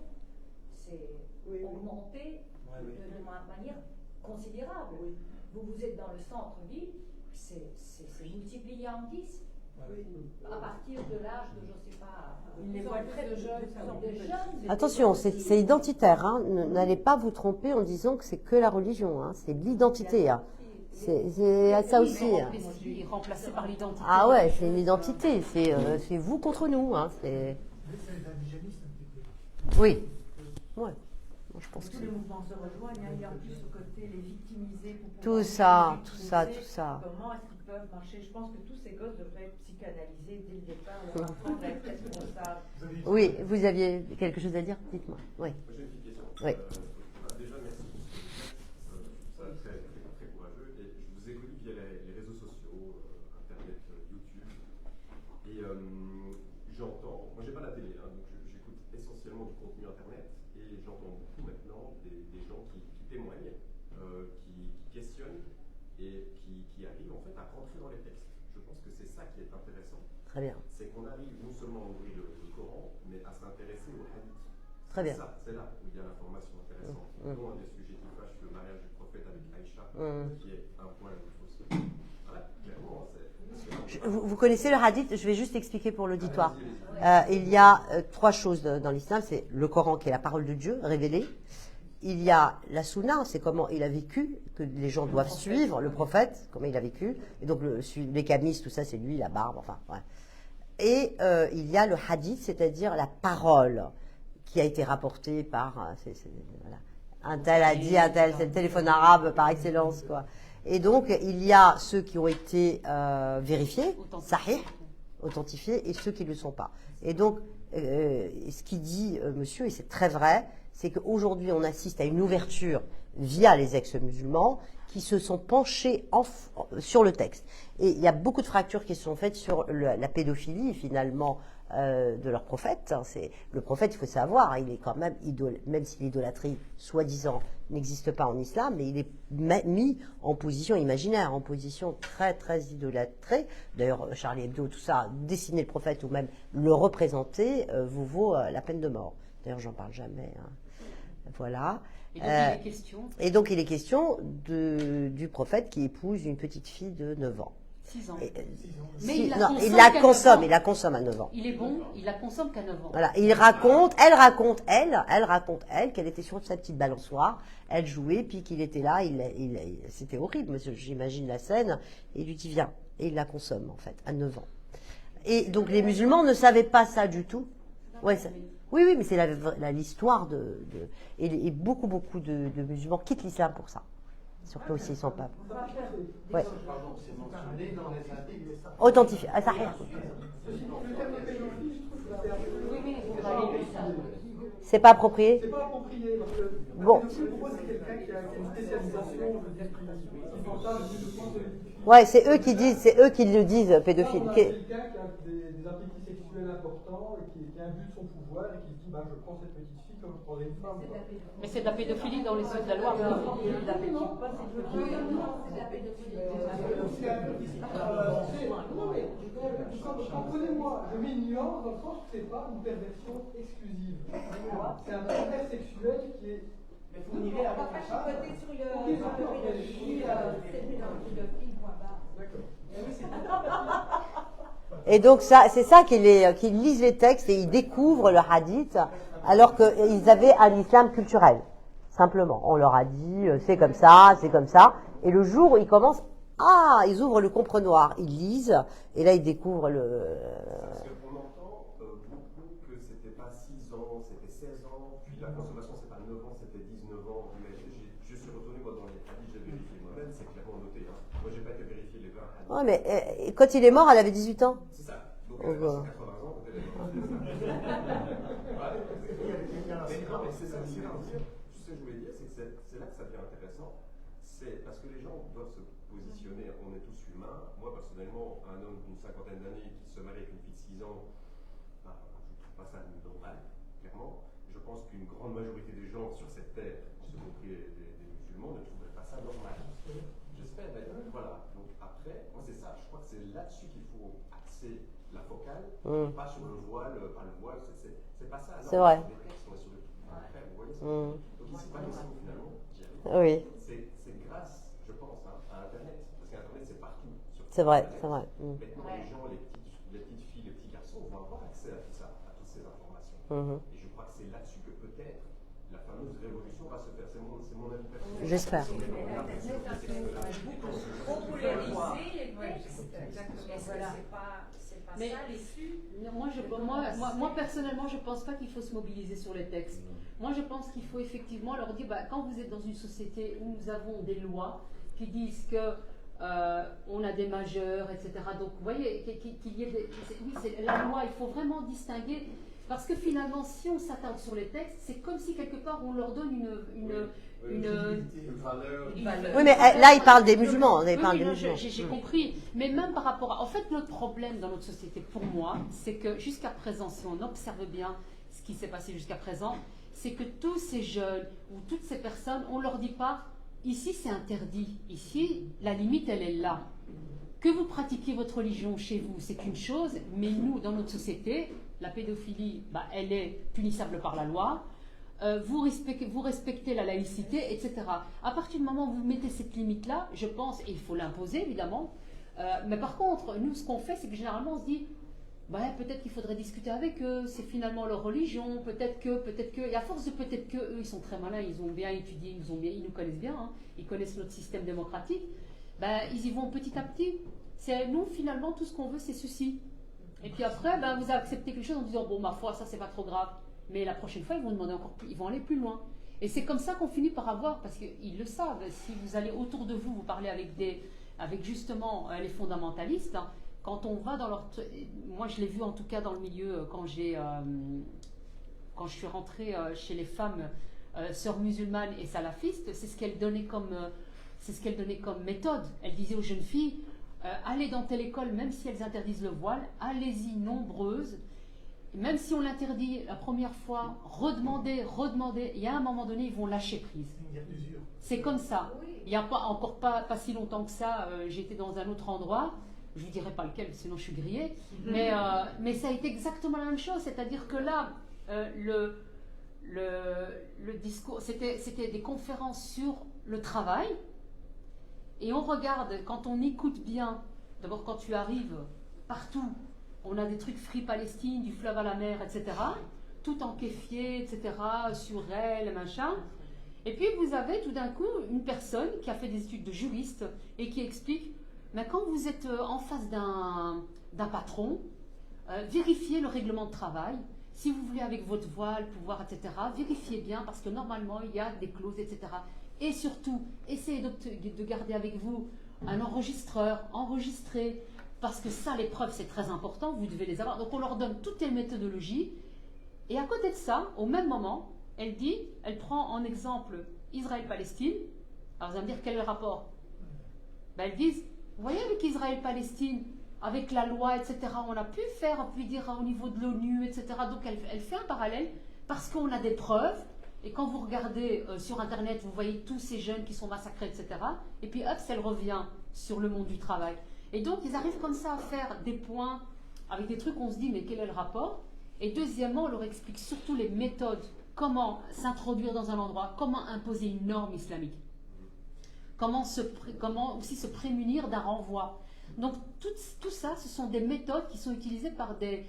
s'est augmentée de manière considérable. Vous êtes dans le centre-ville, c'est multiplié en 10. À partir de l'âge de, je ne sais pas, de jeunes. Attention, c'est identitaire. Hein. N'allez pas vous tromper en disant que c'est que la religion. Hein. C'est l'identité. Hein. C'est ça aussi. Remplacé par l'identité. Ah ouais, c'est une identité. C'est vous contre nous. Hein. C'est l'indigénisme. Oui. Ouais. Moi, je pense tous les mouvements se rejoignent. Il y a en plus ce côté les victimiser. Tout ça. Comment est-ce qu'ils peuvent marcher? Je pense que tous ces gosses devraient être psychanalysés dès le départ. Leur apprendre à être responsables. Oui, vous aviez quelque chose à dire? Dites-moi. Oui. Moi, j'ai une petite question. Oui. Déjà, merci. Ça très courageux. Et je vous ai connu via les réseaux sociaux, Internet, YouTube. Et j'entends, moi j'ai pas la télé, hein, donc j'écoute essentiellement du contenu Internet. Et j'entends beaucoup maintenant des gens qui témoignent, qui questionnent et qui arrivent en fait à rentrer dans les textes. Je pense que c'est ça qui est intéressant. Très bien. C'est qu'on arrive non seulement à ouvrir le Coran, mais à s'intéresser au hadith. Très bien. C'est là où il y a l'information intéressante. Un des sujets qui fâche le mariage du prophète avec Aïcha, qui est un point où il faut se... Voilà, clairement, vous connaissez le hadith? Je vais juste expliquer pour l'auditoire. Il y a trois choses dans l'islam. C'est le Coran qui est la parole de Dieu révélée. Il y a la sunna, c'est comment il a vécu, que les gens doivent suivre, le prophète, comment il a vécu. Et donc les camis, tout ça, c'est lui, la barbe, enfin. Ouais. Et il y a le hadith, c'est-à-dire la parole qui a été rapportée par voilà, un tel a dit, un tel, c'est le téléphone arabe par excellence, quoi. Et donc il y a ceux qui ont été vérifiés, sahih, authentifiés, et ceux qui ne le sont pas. Et donc ce qu'il dit monsieur, et c'est très vrai, c'est qu'aujourd'hui on assiste à une ouverture via les ex-musulmans qui se sont penchés sur le texte. Et il y a beaucoup de fractures qui se sont faites sur la pédophilie, finalement, de leur prophète. Le prophète, il faut savoir, il est quand même, même si l'idolâtrie, soi-disant, n'existe pas en islam, mais il est mis en position imaginaire, en position très, très idolâtrée. D'ailleurs, Charlie Hebdo, tout ça, dessiner le prophète ou même le représenter, vous vaut la peine de mort. D'ailleurs, j'en parle jamais. Hein. Voilà. Et donc, il est question du prophète qui épouse une petite fille de 9 ans. 6 ans. Mais il la consomme à 9 ans. Il est bon, il la consomme qu'à 9 ans. Voilà, elle raconte qu'elle était sur sa petite balançoire, elle jouait, puis qu'il était là, c'était horrible, monsieur, j'imagine la scène, et il lui dit viens, et il la consomme en fait, à 9 ans. Et donc les musulmans ne savaient pas ça du tout. Ouais, oui, mais c'est l'histoire et beaucoup de musulmans quittent l'islam pour ça. Surtout s'ils ne sont pas. Ouais. Authentifié. Ah, ça rien. C'est pas approprié. C'est pas approprié parce que bon. Pour moi, c'est quelqu'un qui a une spécialisation. Ouais, c'est eux qui le disent, pédophile. Quelqu'un qui a des appétits sexuels importants et qui a un but de son pouvoir et qui se dit bah, je prends cette petite fille comme je prendrais une femme. Mais c'est de la pédophilie dans les yeux de la loi. Comprenez-moi, je mets une nuance dans le sens que c'est pas une perversion exclusive. C'est un pervers sexuel qui est. Mais vous n'irez pas chipoter sur le pédophile, Et donc c'est ça qu'ils lisent les textes et ils découvrent le hadith alors qu'ils avaient un islam culturel. Simplement, on leur a dit c'est comme ça. Et le jour où ils commencent, ils ouvrent le compre-noir, ils lisent et là ils découvrent le. Parce qu'on entend beaucoup que c'était pas 6 ans, c'était 16 ans, puis la consommation c'est pas 9 ans, c'était 19 ans. Mais je suis retourné moi dans les hadiths, j'ai vérifié moi-même, c'est clairement noté. Hein. Moi j'ai pas été vérifié les 20 hadiths. Ouais, mais quand il est mort, elle avait 18 ans. C'est ça. Donc elle avait 80 ans, donc elle est morte. C'est ça. Ce que je voulais dire, c'est que c'est là que ça devient intéressant. C'est parce que les gens doivent se positionner. On est tous humains. Moi, personnellement, un homme d'une 50aine d'années qui se marie avec une fille de 6 ans, je ne trouve pas ça normal, clairement. Je pense qu'une grande majorité des gens sur cette terre, y compris des musulmans, ne trouveraient pas ça normal. J'espère d'ailleurs. Voilà. Donc après, moi c'est ça. Je crois que c'est là-dessus qu'il faut axer la focale, pas sur le voile, pas le voile. C'est pas ça. C'est vrai. Donc ici, pas question finalement. Oui. C'est grâce, je pense, à Internet. Parce qu'Internet, c'est partout. C'est vrai. Maintenant, les gens, les petites filles, les petits garçons vont avoir accès à tout ça, à toutes ces informations. Et je crois que c'est là-dessus que peut-être la fameuse révolution va se faire. C'est mon avis personnel. J'espère. Populariser les textes. Mais moi, personnellement, je ne pense pas qu'il faut se mobiliser sur les textes. Moi, je pense qu'il faut effectivement leur dire, quand vous êtes dans une société où nous avons des lois qui disent que on a des majeurs, etc. Donc, vous voyez, qu'il y ait c'est la loi, il faut vraiment distinguer. Parce que finalement, si on s'attarde sur les textes, c'est comme si quelque part on leur donne une valeur. Oui, mais là, il parle des musulmans. J'ai compris. Mais même par rapport à. En fait, notre problème dans notre société, pour moi, c'est que jusqu'à présent, si on observe bien ce qui s'est passé jusqu'à présent, c'est que tous ces jeunes ou toutes ces personnes, on ne leur dit pas ici c'est interdit, ici la limite elle est là. Que vous pratiquiez votre religion chez vous, c'est une chose, mais nous, dans notre société, la pédophilie, elle est punissable par la loi. Vous respectez la laïcité, etc. À partir du moment où vous mettez cette limite-là, je pense, et il faut l'imposer évidemment, mais par contre, nous, ce qu'on fait, c'est que généralement, on se dit, peut-être qu'il faudrait discuter avec eux, c'est finalement leur religion, peut-être que, et à force de peut-être que, eux, ils sont très malins, ils ont bien étudié, ils nous connaissent bien, hein, ils connaissent notre système démocratique, ils y vont petit à petit. C'est nous, finalement, tout ce qu'on veut, c'est ceci. Et puis après, vous acceptez quelque chose en disant, ma foi, ça, c'est pas trop grave. Mais la prochaine fois, ils vont demander encore plus, ils vont aller plus loin. Et c'est comme ça qu'on finit par avoir, parce qu'ils le savent, si vous allez autour de vous, vous parlez avec justement les fondamentalistes, hein, quand on va dans leur... Moi, je l'ai vu en tout cas dans le milieu, quand je suis rentrée chez les femmes sœurs musulmanes et salafistes, c'est ce qu'elles donnaient comme méthode. Elle disait aux jeunes filles, allez dans telle école, même si elles interdisent le voile, allez-y nombreuses, même si on l'interdit la première fois, redemander, il y a un moment donné, ils vont lâcher prise. C'est comme ça. Il n'y a encore pas si longtemps que ça, j'étais dans un autre endroit, je ne vous dirai pas lequel, sinon je suis grillée, mais ça a été exactement la même chose, c'est-à-dire que là, le discours, c'était des conférences sur le travail, et on regarde, quand on écoute bien, d'abord quand tu arrives partout, on a des trucs Free Palestine, du fleuve à la mer, etc., tout en kéfié, etc., sur elle, machin. Et puis vous avez tout d'un coup une personne qui a fait des études de juriste et qui explique, mais quand vous êtes en face d'un patron, vérifiez le règlement de travail. Si vous voulez avec votre voile pouvoir, etc., vérifiez bien parce que normalement il y a des clauses, etc. Et surtout, essayez de garder avec vous un enregistreur, enregistré, parce que ça, les preuves, c'est très important, vous devez les avoir. Donc on leur donne toutes les méthodologies. Et à côté de ça, au même moment, elle prend en exemple Israël-Palestine. Alors vous allez me dire quel est le rapport? Ben, elles disent, vous voyez avec Israël-Palestine, avec la loi, etc., on a pu dire au niveau de l'ONU, etc. Donc elle fait un parallèle parce qu'on a des preuves. Et quand vous regardez sur Internet, vous voyez tous ces jeunes qui sont massacrés, etc. Et puis hop, elle revient sur le monde du travail. Et donc ils arrivent comme ça à faire des points avec des trucs où on se dit, mais quel est le rapport? Et deuxièmement, on leur explique surtout les méthodes. Comment s'introduire dans un endroit, comment imposer une norme islamique, comment aussi se prémunir d'un renvoi. Donc tout ça, ce sont des méthodes qui sont utilisées par des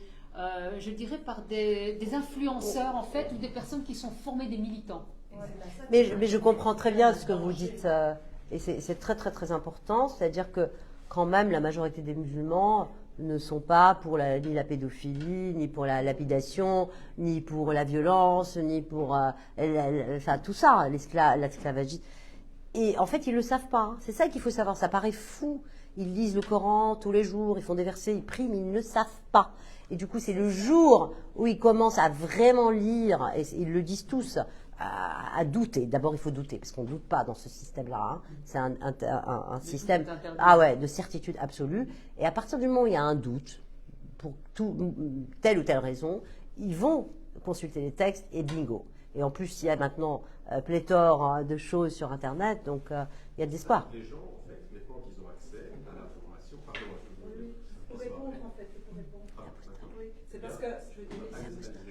influenceurs en fait, ou des personnes qui sont formées des militants. Mais je comprends très bien ce que vous dites, et c'est très très très important, c'est-à-dire que quand même la majorité des musulmans ne sont pas pour ni la pédophilie, ni pour la lapidation, ni pour la violence, ni pour enfin, tout ça, l'esclavagisme. Et en fait, ils ne le savent pas. Hein. C'est ça qu'il faut savoir. Ça paraît fou. Ils lisent le Coran tous les jours, ils font des versets, ils prient, mais ils ne savent pas. Et du coup, c'est le jour où ils commencent à vraiment lire, et ils le disent tous, à douter. D'abord, il faut douter, parce qu'on ne doute pas dans ce système-là. Hein. C'est un système de certitude absolue. Et à partir du moment où il y a un doute, pour telle ou telle raison, ils vont consulter les textes et bingo. Et en plus, il y a maintenant pléthore de choses sur Internet, donc il y a de l'espoir. Les gens, en fait, maintenant qu'ils ont accès à l'information, pour répondre, en fait, oui, c'est parce que, je veux dire,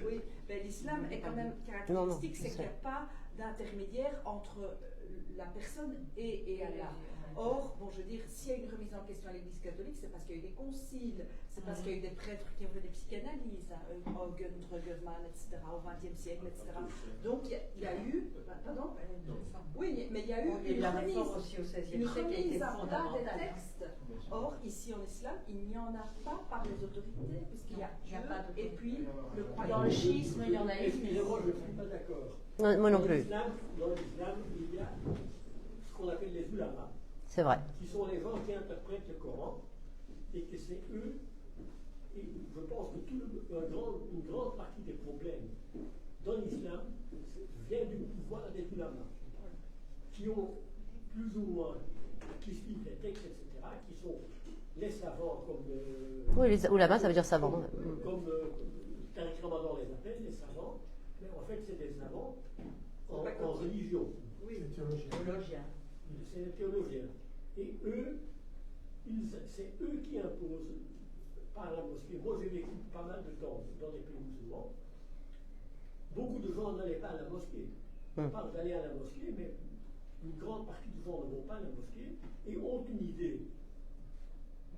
oui, mais l'islam est quand même caractéristique, c'est qu'il n'y a pas d'intermédiaire entre la personne et Allah. Or, bon, je veux dire, s'il y a une remise en question à l'Église catholique, c'est parce qu'il y a eu des conciles, c'est parce qu'il y a eu des prêtres qui ont fait des psychanalyses, Eugen, Drugermann, etc., au XXe siècle, etc. Donc, il y a eu, pardon, oui, mais il y a eu une remise, aussi au XVIe siècle qui a été fondamentale. Des textes. Or, ici en islam, il n'y en a pas par les autorités, puisqu'il y a Dieu, et puis le croyant. Dans le chiisme, il y en a eu. Excusez-moi, je ne suis pas d'accord. Moi non plus. Dans l'islam, il y a ce qu'on appelle les ulamas. C'est vrai. Qui sont les gens qui interprètent le Coran, et que c'est eux, et je pense que une grande partie des problèmes dans l'islam vient du pouvoir des ulamas, qui ont plus ou moins, qui suivent les textes, etc., qui sont les savants comme... oui, les ulamas, ça veut dire savants. Comme Tariq Ramadan les appelle, les savants, mais en fait c'est des savants en religion. Oui, c'est théologien. C'est des théologiens. Et eux, c'est eux qui imposent par la mosquée. Moi, j'ai vécu pas mal de temps dans les pays musulmans. Beaucoup de gens n'allaient pas à la mosquée. On parle d'aller à la mosquée, mais une grande partie des gens ne vont pas à la mosquée et ont une idée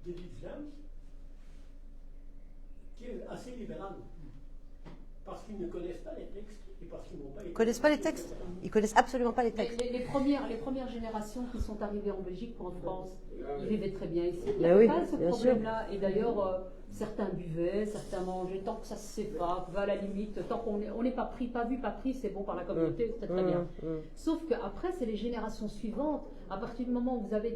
de l'islam qui est assez libérale. Parce qu'ils ne connaissent pas les textes et parce qu'ils n'ont pas... Ils ne connaissent pas les textes. Ils ne connaissent absolument pas les textes. Les premières générations qui sont arrivées en Belgique ou en France, ils vivaient très bien ici. Il n'y Ben avait oui, pas ce bien problème-là. Et d'ailleurs, certains buvaient, certains mangeaient. Tant que ça se sait pas, à la limite, tant qu'on n'est pas pris, pas vu, pas pris, c'est bon par la communauté, c'est très bien. Sauf qu'après, c'est les générations suivantes. À partir du moment où vous avez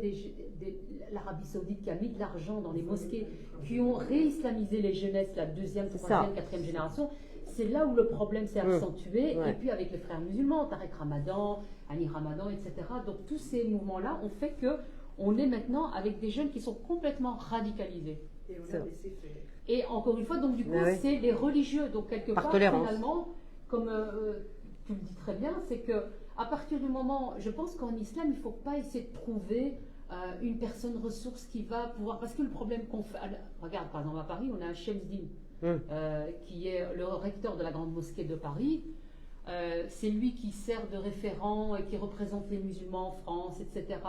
l'Arabie Saoudite qui a mis de l'argent dans les mosquées, qui ont réislamisé les jeunesses, la deuxième, troisième, quatrième génération, c'est là où le problème s'est accentué. Et puis avec les frères musulmans, Tariq Ramadan, Ali Ramadan, etc. Donc tous ces mouvements-là ont fait qu'on est maintenant avec des jeunes qui sont complètement radicalisés. Et on a laissé faire. Et encore une fois, donc du coup, c'est les religieux. Donc quelque part, finalement, comme tu le dis très bien, c'est que à partir du moment, je pense qu'en islam, il ne faut pas essayer de trouver une personne ressource qui va pouvoir... Parce que le problème qu'on fait... Regarde, par exemple, à Paris, on a un Chemsdin, qui est le recteur de la Grande Mosquée de Paris. C'est lui qui sert de référent et qui représente les musulmans en France, etc.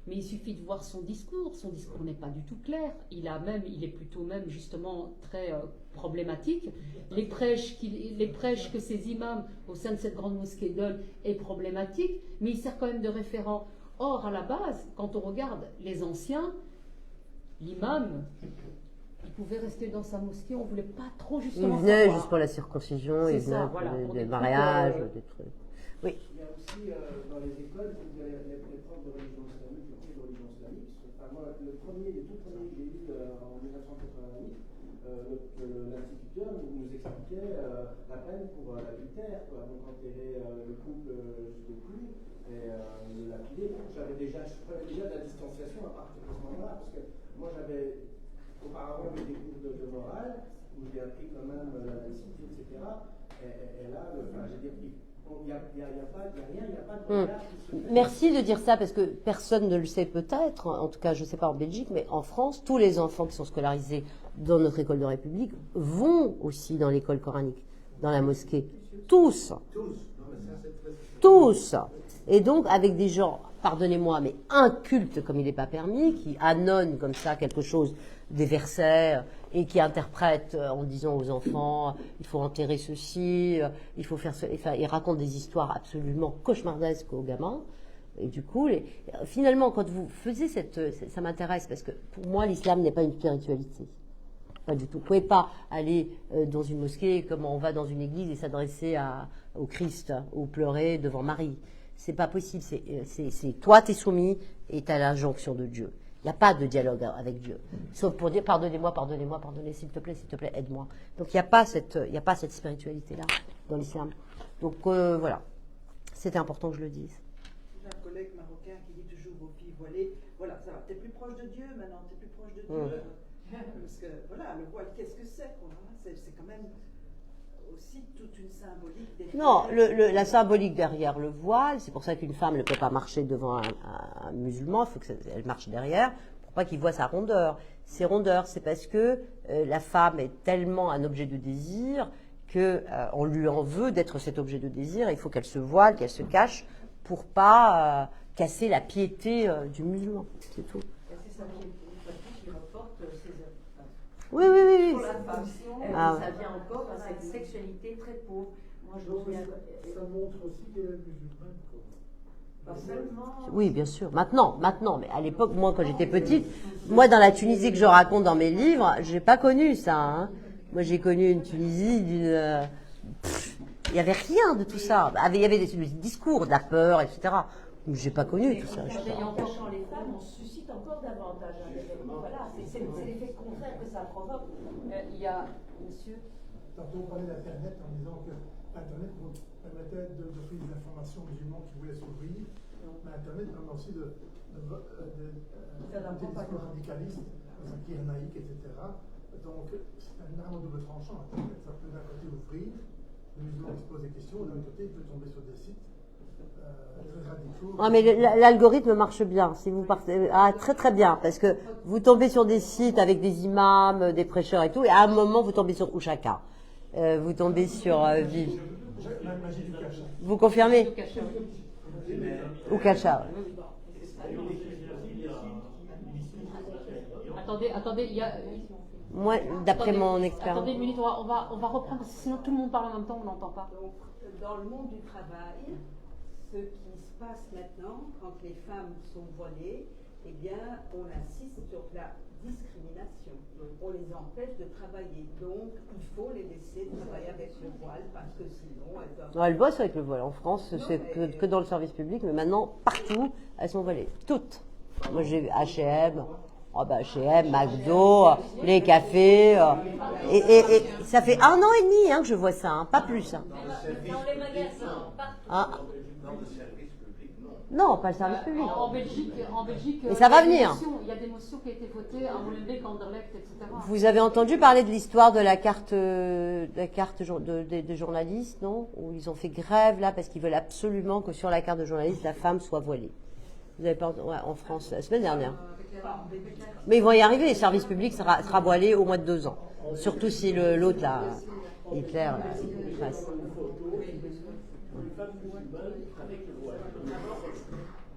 Mais il suffit de voir son discours. Son discours n'est pas du tout clair. Il est plutôt même justement très problématique. Les prêches que ces imams au sein de cette grande mosquée donnent est problématique, mais il sert quand même de référent. Or, à la base, quand on regarde les anciens, l'imam, il pouvait rester dans sa mosquée, on ne voulait pas trop justement. Il venait juste pour la circoncision, il venait pour des mariages, des trucs. Oui. Il y a aussi dans les écoles, il y a les profs de religion islamique, les cours de religion islamique. Enfin, moi, les tout premiers que j'ai eu en 1988, l'instituteur nous expliquait la peine pour l'adultère, donc enterrer le couple jusqu'au cou et le lapider. Je prenais déjà de la distanciation à partir de ce moment-là, parce que moi j'avais auparavant eu des cours de morale où j'ai appris quand même la laïcité, etc. Et là, j'ai des il n'y a rien, il n'y a pas de regard qui se fait. Merci de dire ça, parce que personne ne le sait peut-être, en tout cas je ne sais pas en Belgique, mais en France, tous les enfants qui sont scolarisés dans notre école de République vont aussi dans l'école coranique, dans la mosquée. Tous. Tous. Et donc avec des gens, pardonnez-moi, mais incultes comme il n'est pas permis, qui annonnent comme ça quelque chose, des versets, et qui interprètent en disant aux enfants, il faut enterrer ceci, il faut faire cela. Enfin, ils racontent des histoires absolument cauchemardesques aux gamins. Et du coup, finalement, quand vous faisiez ça m'intéresse, parce que pour moi, l'islam n'est pas une spiritualité. Pas du tout. Vous ne pouvez pas aller dans une mosquée comme on va dans une église et s'adresser au Christ ou pleurer devant Marie. C'est pas possible. C'est toi, tu es soumis et tu as l'injonction de Dieu. Il n'y a pas de dialogue avec Dieu. Sauf pour dire pardonnez-moi, pardonnez, s'il te plaît, aide-moi. Donc il n'y a pas cette spiritualité-là dans l'islam. Donc voilà. C'était important que je le dise. J'ai un collègue marocain qui dit toujours aux filles voilées, voilà, ça va, t'es plus proche de Dieu maintenant, t'es plus proche de Dieu. Parce que voilà, le voile, qu'est-ce que c'est quoi, hein? C'est quand même aussi toute une symbolique. Non, la symbolique derrière le voile, c'est pour ça qu'une femme ne peut pas marcher devant un musulman, il faut qu'elle marche derrière, pour pas qu'il voit sa rondeur. Ces rondeurs, c'est parce que la femme est tellement un objet de désir qu'on lui en veut d'être cet objet de désir, il faut qu'elle se voile, qu'elle se cache, pour pas casser la piété du musulman, c'est tout. C'est ça qui reporte ses œuvres. Oui. Pour la femme, ça vient encore à cette sexualité très pauvre. Moi, je trouve ça montre aussi qu'elle est musulmane. Pas seulement. Oui, bien sûr. Maintenant, mais à l'époque, moi, quand j'étais petite, moi, dans la Tunisie que je raconte dans mes livres, j'ai pas connu ça. Hein. Moi, j'ai connu une Tunisie d'une. Il n'y avait rien de tout ça. Il y avait des discours, de la peur, etc. J'ai pas connu tout ça. En empêchant les femmes, on suscite encore davantage. Voilà, c'est l'effet contraire que ça provoque. Il y a, monsieur. Tantôt, on parlait d'Internet en disant que Internet permettait d'offrir des informations aux musulmans qui voulaient s'ouvrir. Mais Internet permet aussi de des discours radicalistes, qui est naïque, etc. Donc, c'est une arme au double tranchant. Internet, ça peut d'un côté ouvrir, les musulmans qui se posent des questions, d'un autre côté, il peut tomber sur des sites. Ah, mais l'algorithme marche bien. Si vous partez, très très bien, parce que vous tombez sur des sites avec des imams, des prêcheurs et tout, et à un moment vous tombez sur Ushaka, vous tombez sur Vive. Vous confirmez? Ukacha. Attendez, il y a. Moi, d'après mon expérience. Attendez une minute, on va reprendre, parce que sinon tout le monde parle en même temps, on n'entend pas. Donc, dans le monde du travail, ce qui se passe maintenant, quand les femmes sont voilées, eh bien, on insiste sur la discrimination. On les empêche de travailler. Donc, il faut les laisser travailler avec le voile, parce que sinon, elles doivent... Non, elles bossent avec le voile. En France, c'est que dans le service public, mais maintenant, partout, elles sont voilées. Toutes. Moi, j'ai vu H&M, H&M, McDo, les cafés. Et ça fait 1 an et demi que je vois ça, pas plus. Dans les magasins, partout. Dans le service public, non. Non, pas le service public. En Belgique, mais ça va venir. Il y a des motions qui ont été votées à Molenbeek, Anderlecht, etc. Vous avez entendu parler de l'histoire de la carte des journalistes, non? Où ils ont fait grève là parce qu'ils veulent absolument que sur la carte de journaliste, la femme soit voilée. Vous avez pas en France la semaine dernière. Mais ils vont y arriver. Les services publics sera voilé au moins de 2 ans. Surtout si l'autre là, Hitler, là, il passe.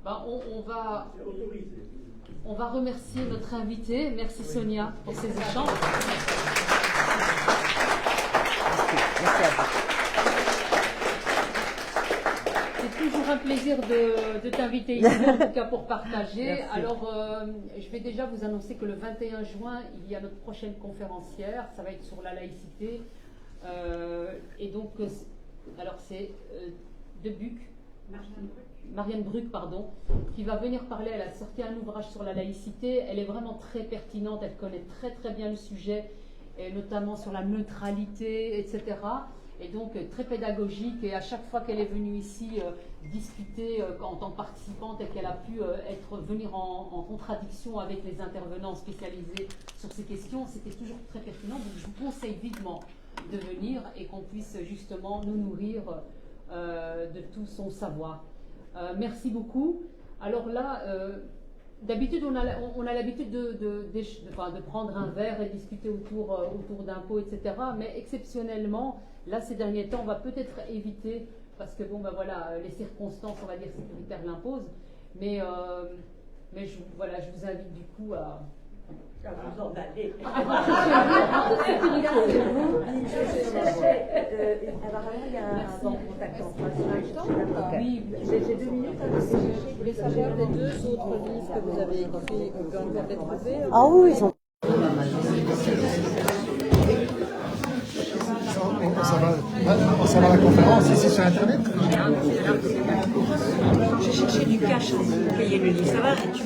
Ben, on va remercier notre invité. Merci Sonia pour ces échanges. Merci à vous. C'est toujours un plaisir de t'inviter ici, en tout cas pour partager. Merci. Alors, je vais déjà vous annoncer que le 21 juin, il y a notre prochaine conférencière. Ça va être sur la laïcité. Et donc, alors c'est de Buc. Marianne Bruck, pardon, qui va venir parler. Elle a sorti un ouvrage sur la laïcité. Elle est vraiment très pertinente. Elle connaît très très bien le sujet, et notamment sur la neutralité, etc. Et donc très pédagogique. Et à chaque fois qu'elle est venue ici discuter en tant que participante et qu'elle a pu venir en contradiction avec les intervenants spécialisés sur ces questions, c'était toujours très pertinent. Donc je vous conseille vivement de venir et qu'on puisse justement nous nourrir de tout son savoir. Merci beaucoup. Alors là, d'habitude, on a l'habitude de prendre un verre et discuter autour d'impôts, etc. Mais exceptionnellement, là, ces derniers temps, on va peut-être éviter, parce que bon, ben voilà, les circonstances, on va dire, sécuritaires l'imposent. Mais je vous invite du coup à vous en aller. Apparemment, il y a un bon contact en face. Oui, j'ai 2 minutes. Je voulais savoir les 2 autres livres que vous avez écrits, on peut encore les trouver. Ah oui, ils sont. Ça va à la conférence ici sur Internet. J'ai cherché du cash pour payer le livre. Ça va, tu